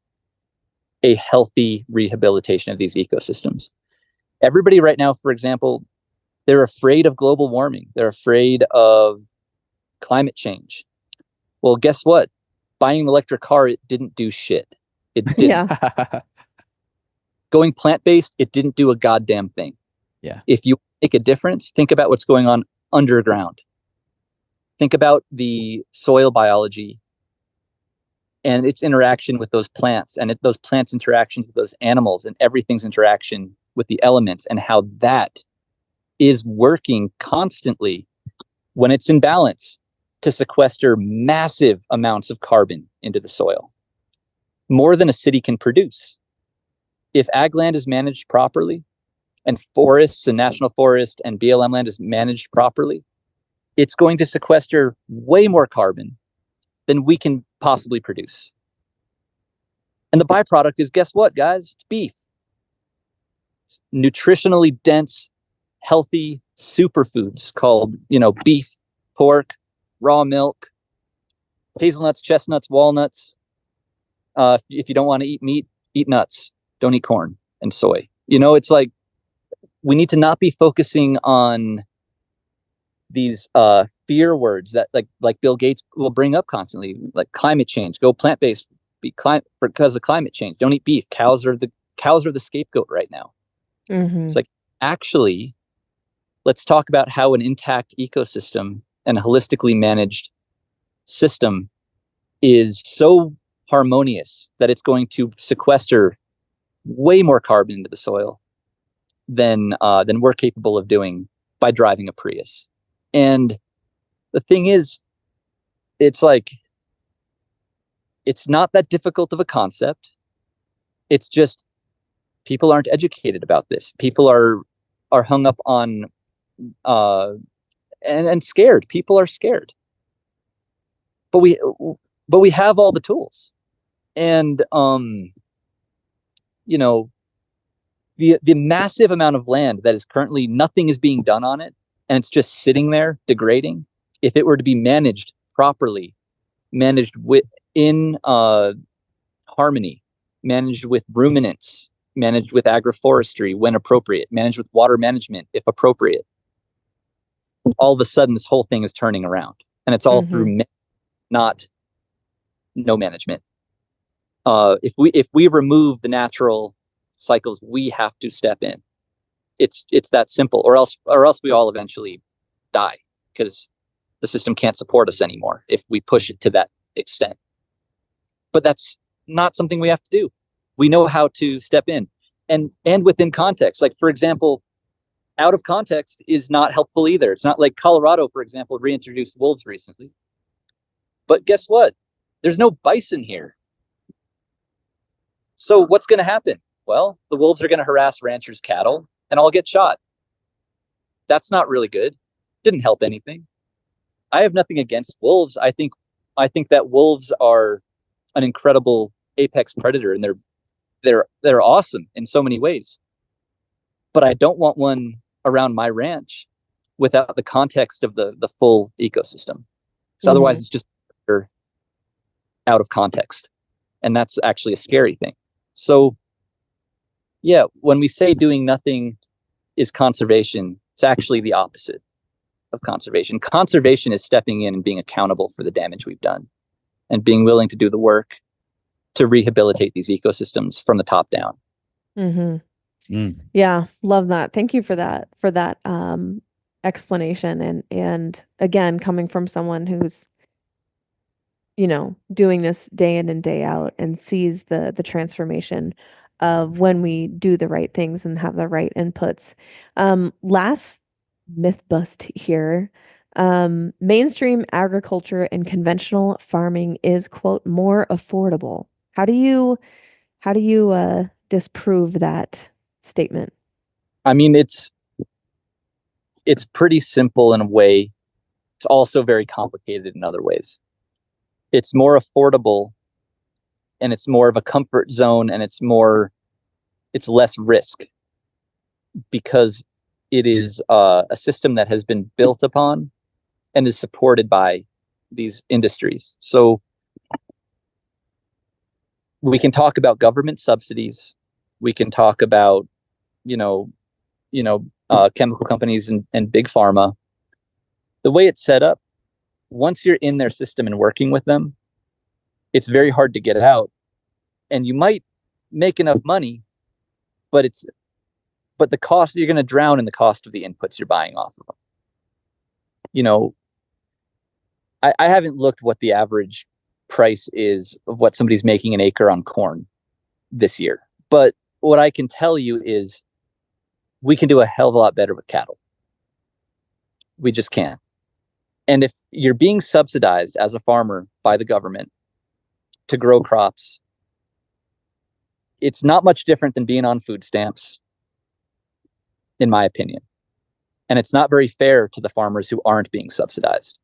[SPEAKER 1] a healthy rehabilitation of these ecosystems. Everybody right now, for example, they're afraid of global warming. They're afraid of climate change. Well, guess what? Buying an electric car, it didn't do shit. It didn't.
[SPEAKER 3] Yeah.
[SPEAKER 1] Going plant-based, it didn't do a goddamn thing.
[SPEAKER 2] Yeah.
[SPEAKER 1] If you make a difference, think about what's going on underground. Think about the soil biology and its interaction with those plants, and those plants' interactions with those animals, and everything's interaction with the elements, and how that is working constantly when it's in balance to sequester massive amounts of carbon into the soil, more than a city can produce. If ag land is managed properly, and forests and national forest and BLM land is managed properly, it's going to sequester way more carbon than we can possibly produce. And the byproduct is, guess what, guys? It's beef. It's nutritionally dense, healthy superfoods called, beef, pork, raw milk, hazelnuts, chestnuts, walnuts. If you don't want to eat meat, eat nuts. Don't eat corn and soy. It's like, we need to not be focusing on these fear words that like Bill Gates will bring up constantly, like climate change. Go plant-based because of climate change. Don't eat beef. Cows are the scapegoat right now.
[SPEAKER 3] Mm-hmm.
[SPEAKER 1] It's like, actually, let's talk about how an intact ecosystem and a holistically managed system is so harmonious that it's going to sequester way more carbon into the soil than we're capable of doing by driving a Prius. And the thing is, it's like, it's not that difficult of a concept. It's just people aren't educated about this. People are hung up on and scared. People are scared. But we have all the tools. And the massive amount of land that is currently, nothing is being done on it, and it's just sitting there degrading. If it were to be managed properly, managed in harmony, managed with ruminants, managed with agroforestry when appropriate, managed with water management if appropriate, all of a sudden this whole thing is turning around, and it's all through not no management. If we remove the natural cycles, we have to step in. It's that simple, or else we all eventually die, because the system can't support us anymore if we push it to that extent. But that's not something we have to do. We know how to step in, and within context. Like, for example, out of context is not helpful either. It's not like Colorado, for example, reintroduced wolves recently. But guess what? There's no bison here. So what's going to happen? Well, the wolves are going to harass ranchers' cattle and all get shot. That's not really good. Didn't help anything. I have nothing against wolves. I think that wolves are an incredible apex predator, and they're awesome in so many ways. But I don't want one around my ranch without the context of the full ecosystem. So otherwise it's just out of context. And that's actually a scary thing. So yeah, when we say doing nothing is conservation, it's actually the opposite. of conservation. Conservation is stepping in and being accountable for the damage we've done and being willing to do the work to rehabilitate these ecosystems from the top down.
[SPEAKER 3] Yeah, love that. Thank you for that explanation. And again, coming from someone who's, doing this day in and day out and sees the transformation of when we do the right things and have the right inputs. Last myth bust here. Mainstream agriculture and conventional farming is, quote, more affordable. How do you disprove that statement?
[SPEAKER 1] I mean, it's pretty simple in a way. It's also very complicated in other ways. It's more affordable, and it's more of a comfort zone, and it's less risk because it is a system that has been built upon and is supported by these industries. So we can talk about government subsidies. We can talk about, chemical companies and big pharma. The way it's set up, once you're in their system and working with them, it's very hard to get out. And you might make enough money, but the cost, you're going to drown in the cost of the inputs you're buying off of them. I haven't looked what the average price is of what somebody's making an acre on corn this year. But what I can tell you is we can do a hell of a lot better with cattle. We just can. And if you're being subsidized as a farmer by the government to grow crops, it's not much different than being on food stamps, in my opinion. And it's not very fair to the farmers who aren't being subsidized.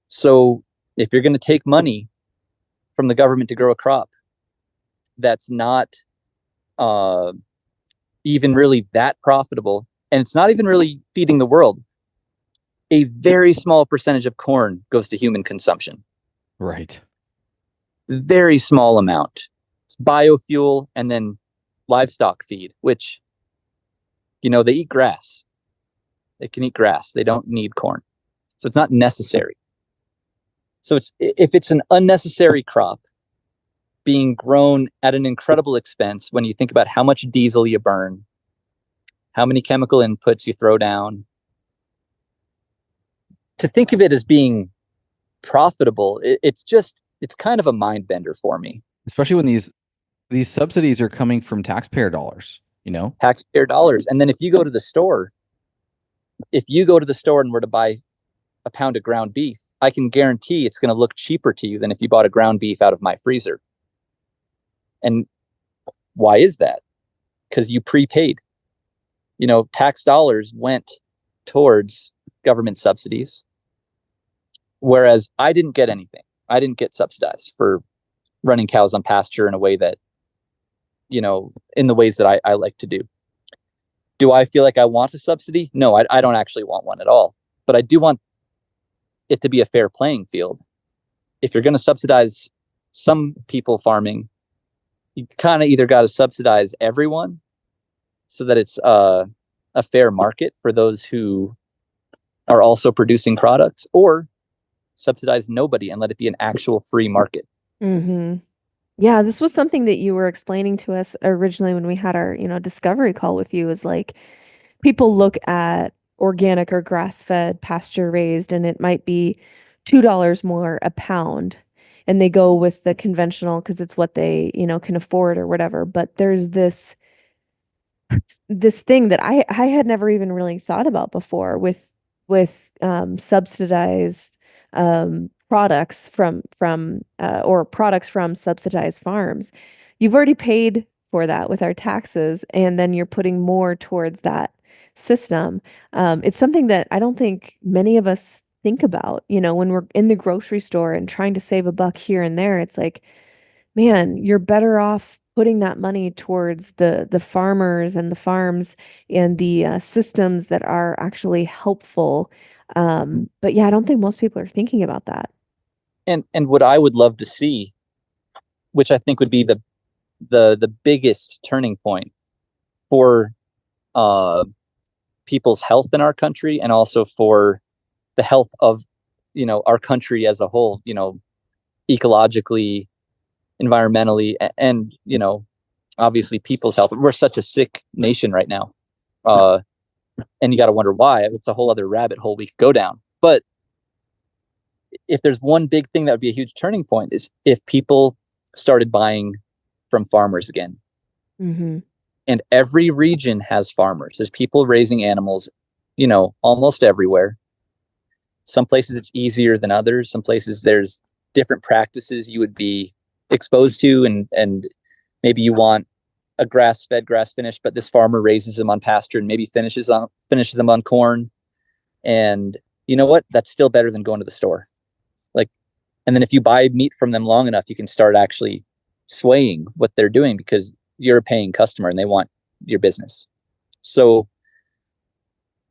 [SPEAKER 1] So if you're going to take money from the government to grow a crop that's not even really that profitable, and it's not even really feeding the world, a very small percentage of corn goes to human consumption.
[SPEAKER 2] Right.
[SPEAKER 1] Very small amount. It's biofuel and then livestock feed, which, they eat grass. They can eat grass. They don't need corn. So it's not necessary. So if it's an unnecessary crop being grown at an incredible expense, when you think about how much diesel you burn, how many chemical inputs you throw down, to think of it as being profitable, it's kind of a mind bender for me.
[SPEAKER 2] Especially when these subsidies are coming from taxpayer dollars,
[SPEAKER 1] Taxpayer dollars. And then if you go to the store and were to buy a pound of ground beef, I can guarantee it's going to look cheaper to you than if you bought a ground beef out of my freezer. And why is that? Because you prepaid. Tax dollars went towards government subsidies, whereas I didn't get anything. I didn't get subsidized for running cows on pasture in a way that, in the ways that I like to do. Do I feel like I want a subsidy? No, I don't actually want one at all. But I do want it to be a fair playing field. If you're going to subsidize some people farming, you kind of either got to subsidize everyone so that it's a fair market for those who are also producing products, or subsidize nobody and let it be an actual free market.
[SPEAKER 3] Mm-hmm. Yeah, this was something that you were explaining to us originally when we had our, discovery call with you, is like people look at organic or grass-fed, pasture-raised, and it might be $2 more a pound, and they go with the conventional because it's what they, can afford or whatever. But there's this thing that I had never even really thought about before with subsidized products from subsidized farms. You've already paid for that with our taxes, and then you're putting more towards that system. It's something that I don't think many of us think about, when we're in the grocery store and trying to save a buck here and there. It's like, man, you're better off putting that money towards the farmers and the farms and the systems that are actually helpful. But yeah, I don't think most people are thinking about that.
[SPEAKER 1] And what I would love to see, which I think would be the biggest turning point for people's health in our country, and also for the health of, our country as a whole, ecologically, environmentally, and, obviously people's health. We're such a sick nation right now. And you got to wonder why. It's a whole other rabbit hole we could go down. But if there's one big thing that would be a huge turning point, is if people started buying from farmers again.
[SPEAKER 3] Mm-hmm.
[SPEAKER 1] And every region has farmers. There's people raising animals, almost everywhere. Some places it's easier than others. Some places there's different practices you would be exposed to, and maybe you want a grass-fed, grass-finished, but this farmer raises them on pasture and maybe finishes them on corn. And you know what? That's still better than going to the store. And then if you buy meat from them long enough, you can start actually swaying what they're doing, because you're a paying customer and they want your business. So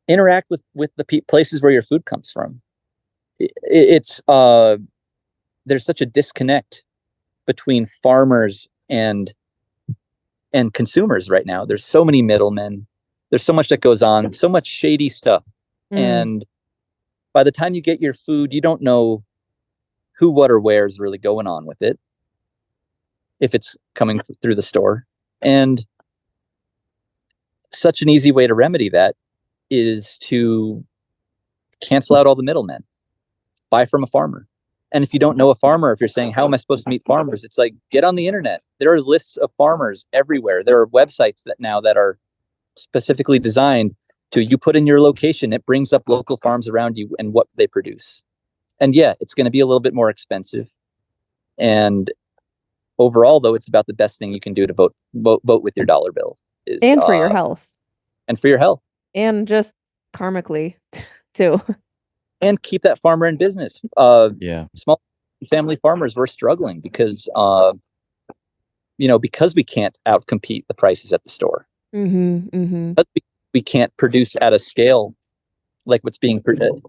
[SPEAKER 1] interact with the places where your food comes from. It's there's such a disconnect between farmers and consumers right now. There's so many middlemen. There's so much that goes on, so much shady stuff. And by the time you get your food, you don't know who, what, or where is really going on with it, if it's coming through the store. And such an easy way to remedy that is to cancel out all the middlemen. Buy from a farmer. And if you don't know a farmer, if you're saying, how am I supposed to meet farmers? It's like, get on the internet. There are lists of farmers everywhere. There are websites that are specifically designed to, you put in your location, it brings up local farms around you and what they produce. And yeah, it's going to be a little bit more expensive. And overall, though, it's about the best thing you can do to vote with your dollar bill.
[SPEAKER 3] And for your health.
[SPEAKER 1] And for your health.
[SPEAKER 3] And just karmically, too.
[SPEAKER 1] And keep that farmer in business. Small family farmers were struggling because, because we can't outcompete the prices at the store.
[SPEAKER 3] Mm-hmm, mm-hmm.
[SPEAKER 1] But we can't produce at a scale like what's being produced.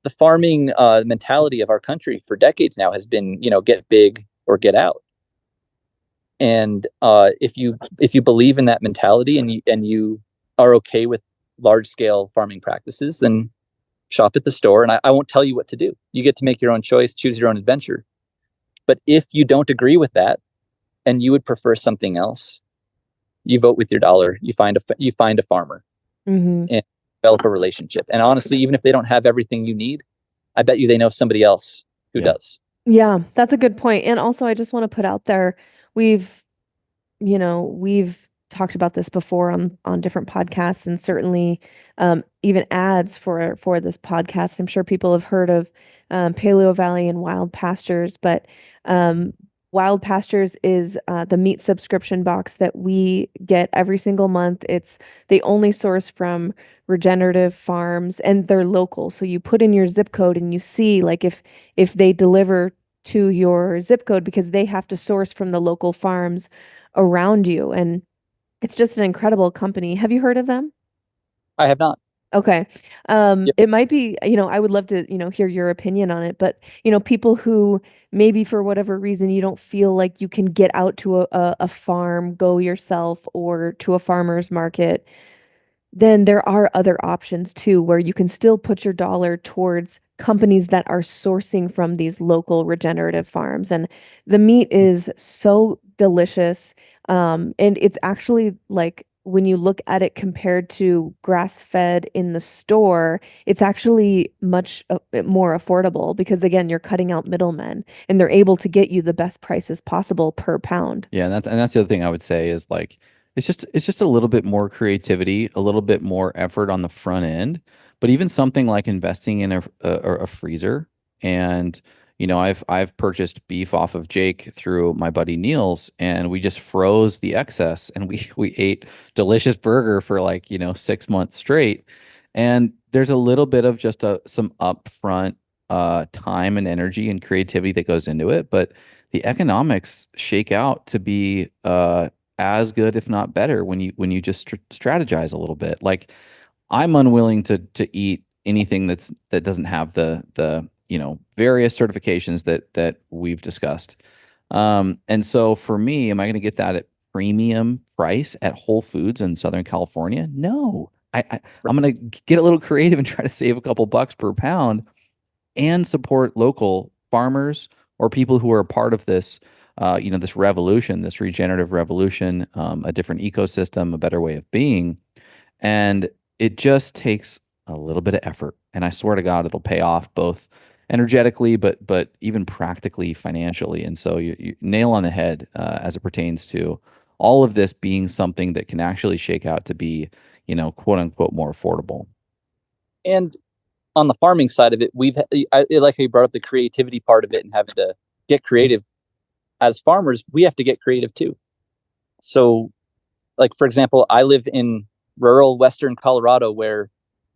[SPEAKER 1] The farming mentality of our country for decades now has been, get big or get out. And if you believe in that mentality and you are okay with large scale farming practices, then shop at the store. And I won't tell you what to do. You get to make your own choice, choose your own adventure. But if you don't agree with that and you would prefer something else, you vote with your dollar. You find a farmer.
[SPEAKER 3] Mm-hmm.
[SPEAKER 1] And develop a relationship. And honestly, even if they don't have everything you need, I bet you they know somebody else who does.
[SPEAKER 3] Yeah, that's a good point. And also, I just want to put out there, we've talked about this before on different podcasts, and certainly even ads for this podcast. I'm sure people have heard of Paleo Valley and Wild Pastures, but Wild Pastures is the meat subscription box that we get every single month. They only source from regenerative farms, and they're local. So you put in your zip code and you see like if they deliver to your zip code, because they have to source from the local farms around you. And it's just an incredible company. Have you heard of them?
[SPEAKER 1] I have not.
[SPEAKER 3] Okay.
[SPEAKER 1] Yep.
[SPEAKER 3] It might be, I would love to, hear your opinion on it, but, people who maybe for whatever reason, you don't feel like you can get out to a farm, go yourself, or to a farmer's market, then there are other options too, where you can still put your dollar towards companies that are sourcing from these local regenerative farms. And the meat is so delicious. And it's actually like, when you look at it compared to grass-fed in the store, it's actually much more affordable, because again, you're cutting out middlemen and they're able to get you the best prices possible per pound.
[SPEAKER 2] Yeah, and that's the other thing I would say is like, it's just a little bit more creativity, a little bit more effort on the front end, but even something like investing in a freezer. And I've purchased beef off of Jake through my buddy Neil's, and we just froze the excess, and we ate delicious burger for 6 months straight. And there's a little bit of just some upfront time and energy and creativity that goes into it, but the economics shake out to be as good, if not better, when you just strategize a little bit. Like, I'm unwilling to eat anything that doesn't have the various certifications that we've discussed. And so for me, am I going to get that at premium price at Whole Foods in Southern California? No, I'm going to get a little creative and try to save a couple bucks per pound and support local farmers or people who are a part of this, this revolution, this regenerative revolution, a different ecosystem, a better way of being. And it just takes a little bit of effort. And I swear to God, it'll pay off both energetically, but even practically, financially. And so you nail on the head as it pertains to all of this being something that can actually shake out to be, quote unquote, more affordable.
[SPEAKER 1] And on the farming side of it, like how you brought up the creativity part of it and having to get creative. As farmers, we have to get creative too. So, like, for example, I live in rural Western Colorado where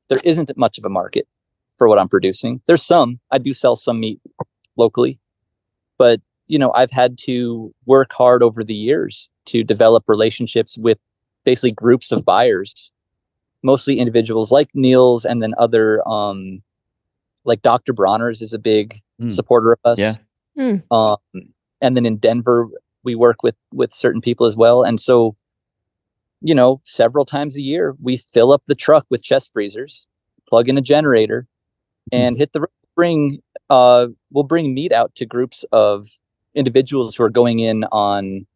[SPEAKER 1] there isn't much of a market for what I'm producing. There's some. I do sell some meat locally, but I've had to work hard over the years to develop relationships with basically groups of buyers, mostly individuals like Niels, and then other like Dr. Bronner's is a big supporter of us.
[SPEAKER 2] Yeah.
[SPEAKER 1] And then in Denver, we work with certain people as well. And so, several times a year, we fill up the truck with chest freezers, plug in a generator, and hit the bring. We'll bring meat out to groups of individuals who are going in on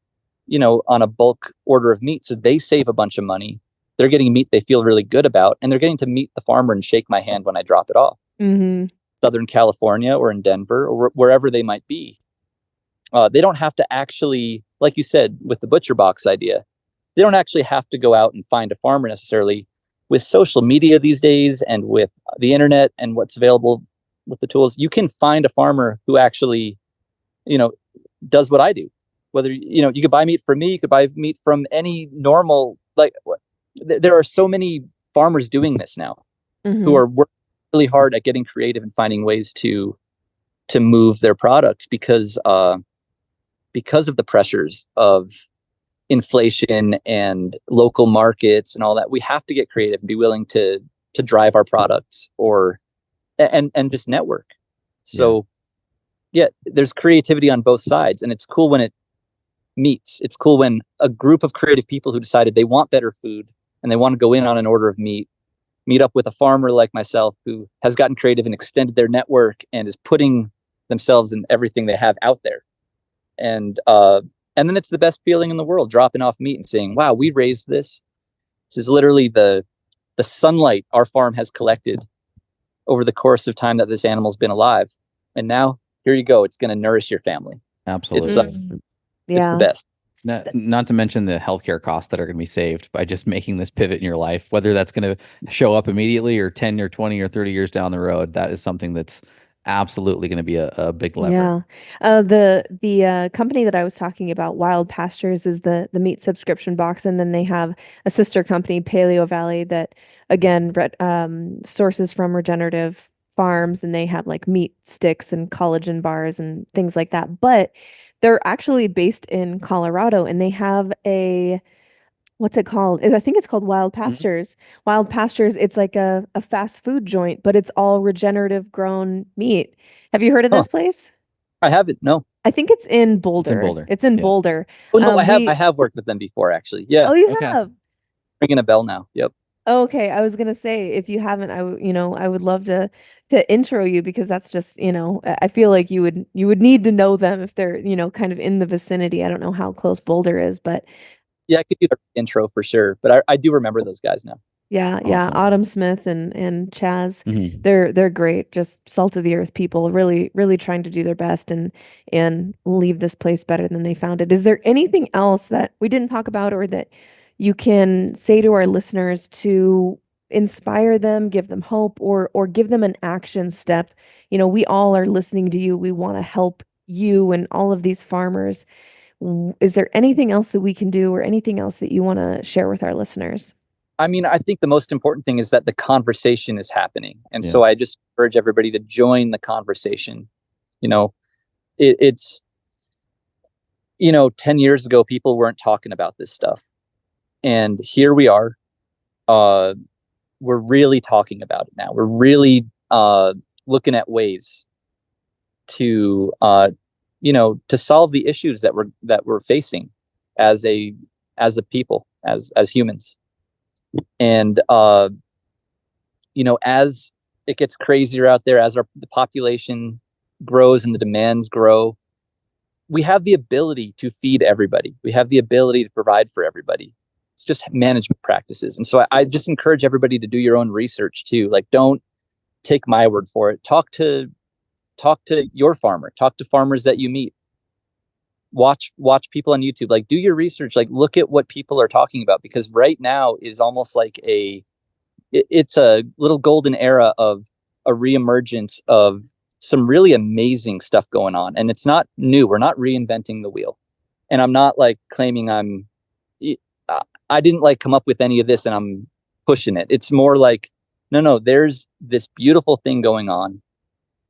[SPEAKER 1] a bulk order of meat. So they save a bunch of money. They're getting meat they feel really good about, and they're getting to meet the farmer and shake my hand when I drop it off.
[SPEAKER 3] Mm-hmm.
[SPEAKER 1] Southern California or in Denver or wherever they might be. They don't have to actually, like you said, with the butcher box idea, they don't actually have to go out and find a farmer necessarily. With social media these days and with the internet and what's available with the tools, you can find a farmer who actually, does what I do. Whether, you could buy meat from me, you could buy meat from any normal, there are so many farmers doing this now who are working really hard at getting creative and finding ways to move their products because of the pressures of inflation and local markets and all that. We have to get creative and be willing to drive our products and just network. So there's creativity on both sides, and it's cool when it meets. It's cool when a group of creative people who decided they want better food and they want to go in on an order of meat, meet up with a farmer like myself who has gotten creative and extended their network and is putting themselves and everything they have out there. And then it's the best feeling in the world, dropping off meat and saying, wow, we raised this. This is literally the sunlight our farm has collected over the course of time that this animal's been alive. And now here you go. It's going to nourish your family.
[SPEAKER 2] Absolutely.
[SPEAKER 1] It's the best.
[SPEAKER 2] Not to mention the healthcare costs that are going to be saved by just making this pivot in your life, whether that's going to show up immediately or 10 or 20 or 30 years down the road. That is something that's absolutely going to be a big lever.
[SPEAKER 3] Yeah. The company that I was talking about, Wild Pastures, is the meat subscription box. And then they have a sister company, Paleo Valley, that again, sources from regenerative farms, and they have like meat sticks and collagen bars and things like that. But they're actually based in Colorado, and they have what's it called? I think it's called Wild Pastures. Wild Pastures, it's like a fast food joint, but it's all regenerative grown meat. Have you heard of this place?
[SPEAKER 1] I haven't, no.
[SPEAKER 3] I think it's in Boulder. It's in Boulder.
[SPEAKER 1] Oh, no, I have worked with them before, actually. Yeah.
[SPEAKER 3] Oh, you have?
[SPEAKER 1] Ringing a bell now. Yep.
[SPEAKER 3] Okay, I was gonna say, if you haven't, I would love to intro you, because that's just, I feel like you would need to know them if they're, kind of in the vicinity. I don't know how close Boulder is, but
[SPEAKER 1] yeah, I could do the intro for sure. But I do remember those guys now.
[SPEAKER 3] Yeah, yeah.
[SPEAKER 2] Awesome.
[SPEAKER 3] Autumn Smith and Chaz, they're great, just salt of the earth people, really, really trying to do their best and leave this place better than they found it. Is there anything else that we didn't talk about, or that you can say to our listeners to inspire them, give them hope, or give them an action step? We all are listening to you. We want to help you and all of these farmers. Is there anything else that we can do, or anything else that you want to share with our listeners?
[SPEAKER 1] I mean, I think the most important thing is that the conversation is happening. And so I just urge everybody to join the conversation. It's 10 years ago, people weren't talking about this stuff. And here we are. We're really talking about it now. We're really looking at ways to solve the issues that we're facing as a people, as humans. And, as it gets crazier out there, as the population grows and the demands grow, we have the ability to feed everybody. We have the ability to provide for everybody. It's just management practices. And so I just encourage everybody to do your own research too. Like, don't take my word for it. Talk to your farmer. Talk to farmers that you meet. Watch people on YouTube. Like, do your research. Like, look at what people are talking about, because right now is almost like it's a little golden era of a reemergence of some really amazing stuff going on. And it's not new. We're not reinventing the wheel. And I'm not like claiming I didn't like come up with any of this and I'm pushing it. It's more like, no, there's this beautiful thing going on.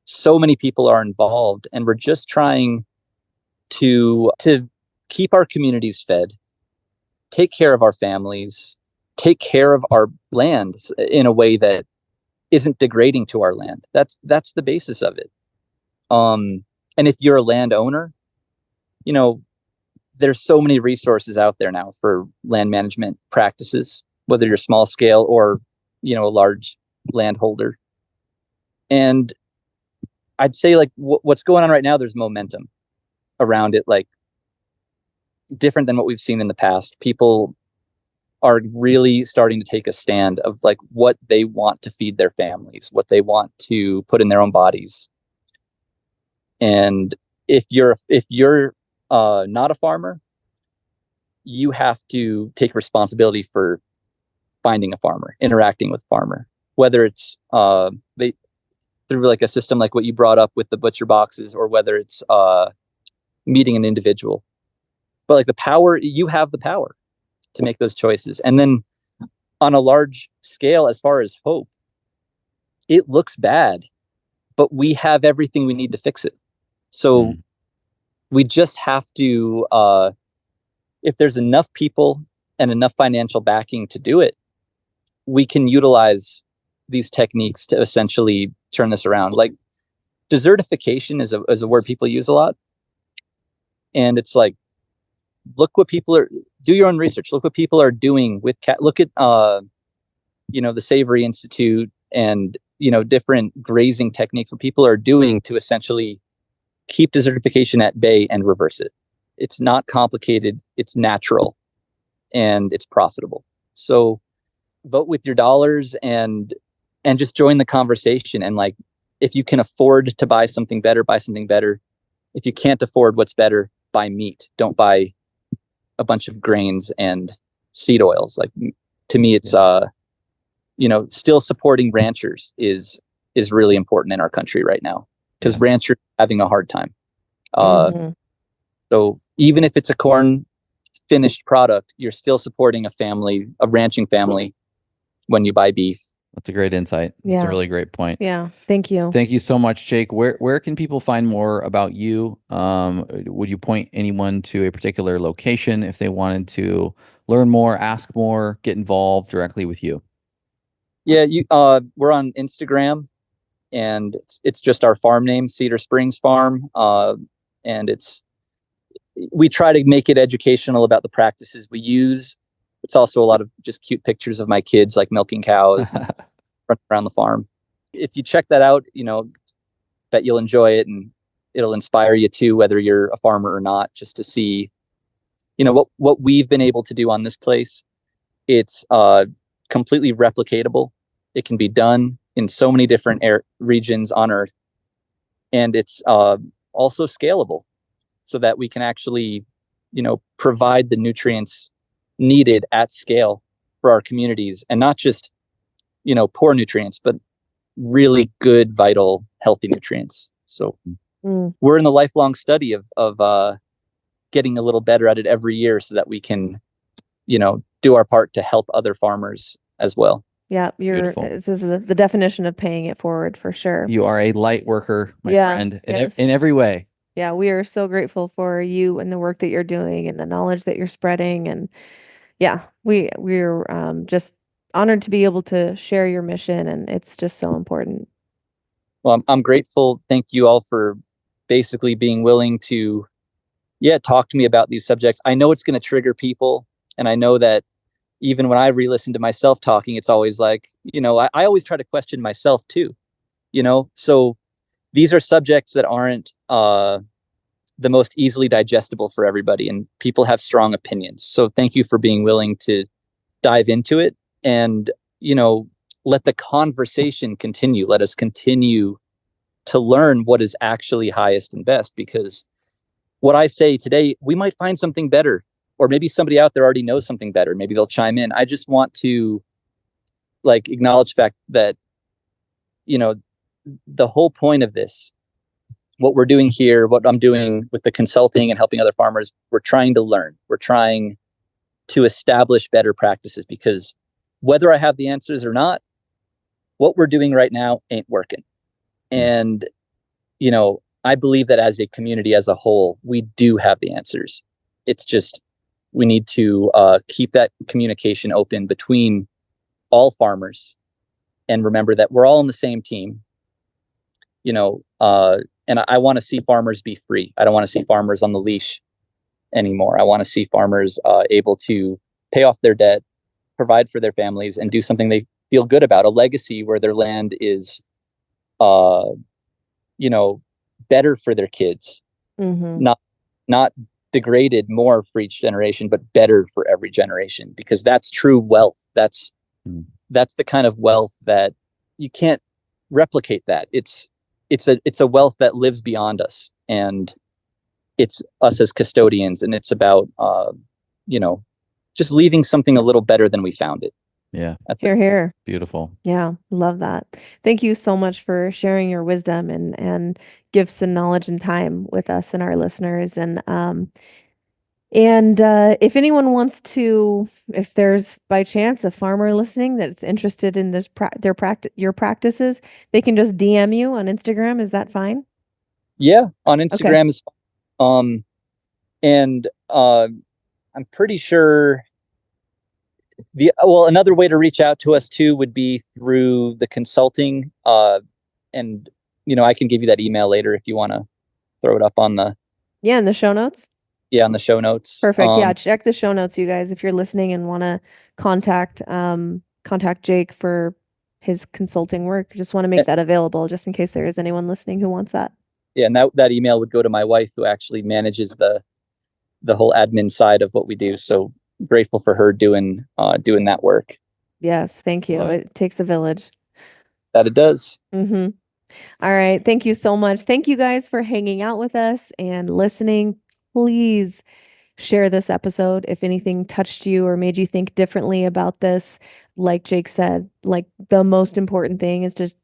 [SPEAKER 1] So many people are involved, and we're just trying to keep our communities fed, take care of our families, take care of our land in a way that isn't degrading to our land. That's the basis of it. And if you're a landowner, there's so many resources out there now for land management practices, whether you're small scale or, a large landholder. And I'd say like what's going on right now, there's momentum around it, like different than what we've seen in the past. People are really starting to take a stand of like what they want to feed their families, what they want to put in their own bodies. And if you're not a farmer, you have to take responsibility for finding a farmer, interacting with a farmer, whether it's through like a system like what you brought up with the butcher boxes, or whether it's meeting an individual. But like you have the power to make those choices. And then on a large scale, as far as hope, it looks bad, but we have everything we need to fix it. So we just have to, if there's enough people and enough financial backing to do it, we can utilize these techniques to essentially turn this around. Like, desertification is a word people use a lot. And it's like, do your own research. Look what people are doing with look at, the Savory Institute and, different grazing techniques, what people are doing to essentially keep desertification at bay and reverse it. It's not complicated. It's natural and it's profitable. So vote with your dollars and just join the conversation. And like, if you can afford to buy something better, buy something better. If you can't afford what's better, buy meat. Don't buy a bunch of grains and seed oils. Like, to me, it's still supporting ranchers is really important in our country right now, because ranchers are having a hard time. So even if it's a corn finished product, you're still supporting a ranching family when you buy beef.
[SPEAKER 2] That's a great insight. That's a really great point.
[SPEAKER 3] Yeah. Thank you.
[SPEAKER 2] Thank you so much, Jake. Where can people find more about you? Would you point anyone to a particular location if they wanted to learn more, ask more, get involved directly with you? Yeah, we're on Instagram, and it's just our farm name, Cedar Springs Farm. And we try to make it educational about the practices we use. It's also a lot of just cute pictures of my kids, like milking cows and running around the farm. If you check that out, bet you'll enjoy it, and it'll inspire you too, whether you're a farmer or not, just to see, what we've been able to do on this place. It's completely replicatable. It can be done in so many different regions on Earth, and it's also scalable, so that we can actually, provide the nutrients needed at scale for our communities, and not just, poor nutrients, but really good, vital, healthy nutrients. So we're in the lifelong study of getting a little better at it every year, so that we can, do our part to help other farmers as well.
[SPEAKER 3] Yeah, this is the definition of paying it forward, for sure.
[SPEAKER 2] You are a light worker, my friend, in every way.
[SPEAKER 3] Yeah, we are so grateful for you and the work that you're doing and the knowledge that you're spreading. And yeah, we're just honored to be able to share your mission, and it's just so important.
[SPEAKER 1] Well, I'm grateful. Thank you all for basically being willing to, talk to me about these subjects. I know it's going to trigger people, and I know that even when I re-listen to myself talking, it's always like, I always try to question myself too, so these are subjects that aren't the most easily digestible for everybody, and people have strong opinions. So thank you for being willing to dive into it, and let the conversation continue. Let us continue to learn what is actually highest and best, because what I say today, we might find something better, or maybe somebody out there already knows something better. Maybe they'll chime in. I just want to acknowledge the fact that, the whole point of this, what we're doing here, what I'm doing with the consulting and helping other farmers, we're trying to learn. We're trying to establish better practices, because whether I have the answers or not, what we're doing right now ain't working. And, I believe that as a community as a whole, we do have the answers. It's just, we need to keep that communication open between all farmers, and remember that we're all on the same team, and I want to see farmers be free. I don't want to see farmers on the leash anymore. I want to see farmers able to pay off their debt, provide for their families, and do something they feel good about, a legacy where their land is, better for their kids, not degraded more for each generation, but better for every generation, because that's true wealth. That's the kind of wealth that you can't replicate. That it's a wealth that lives beyond us, and it's us as custodians, and it's about just leaving something a little better than we found it.
[SPEAKER 2] Yeah.
[SPEAKER 3] Hear, hear.
[SPEAKER 2] Beautiful.
[SPEAKER 3] Yeah, love that. Thank you so much for sharing your wisdom and gifts and knowledge and time with us and our listeners. And if anyone wants to, if there's by chance a farmer listening that's interested in this your practices, they can just DM you on Instagram. Is that fine?
[SPEAKER 1] Yeah, on Instagram is and I'm pretty sure another way to reach out to us too would be through the consulting, and I can give you that email later if you want to throw it up on the
[SPEAKER 3] in the show notes.
[SPEAKER 1] Yeah, on the show notes.
[SPEAKER 3] Perfect. Yeah, check the show notes, you guys, if you're listening and want to contact Jake for his consulting work. Just want to make that available just in case there is anyone listening who wants that.
[SPEAKER 1] Yeah, and that email would go to my wife, who actually manages the whole admin side of what we do. So grateful for her doing that work.
[SPEAKER 3] Yes, thank you. It takes a village.
[SPEAKER 1] That it does.
[SPEAKER 3] Mm-hmm. All right. Thank you so much. Thank you guys for hanging out with us and listening. Please share this episode if anything touched you or made you think differently about this. Like Jake said, the most important thing is just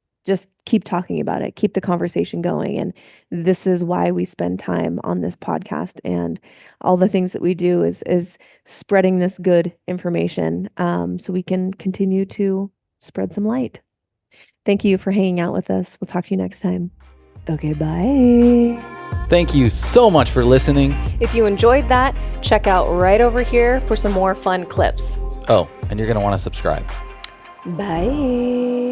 [SPEAKER 3] keep talking about it, keep the conversation going. And this is why we spend time on this podcast, and all the things that we do is spreading this good information, so we can continue to spread some light. Thank you for hanging out with us. We'll talk to you next time. Okay, bye.
[SPEAKER 2] Thank you so much for listening.
[SPEAKER 3] If you enjoyed that, check out right over here for some more fun clips.
[SPEAKER 2] Oh, and you're going to want to subscribe.
[SPEAKER 3] Bye.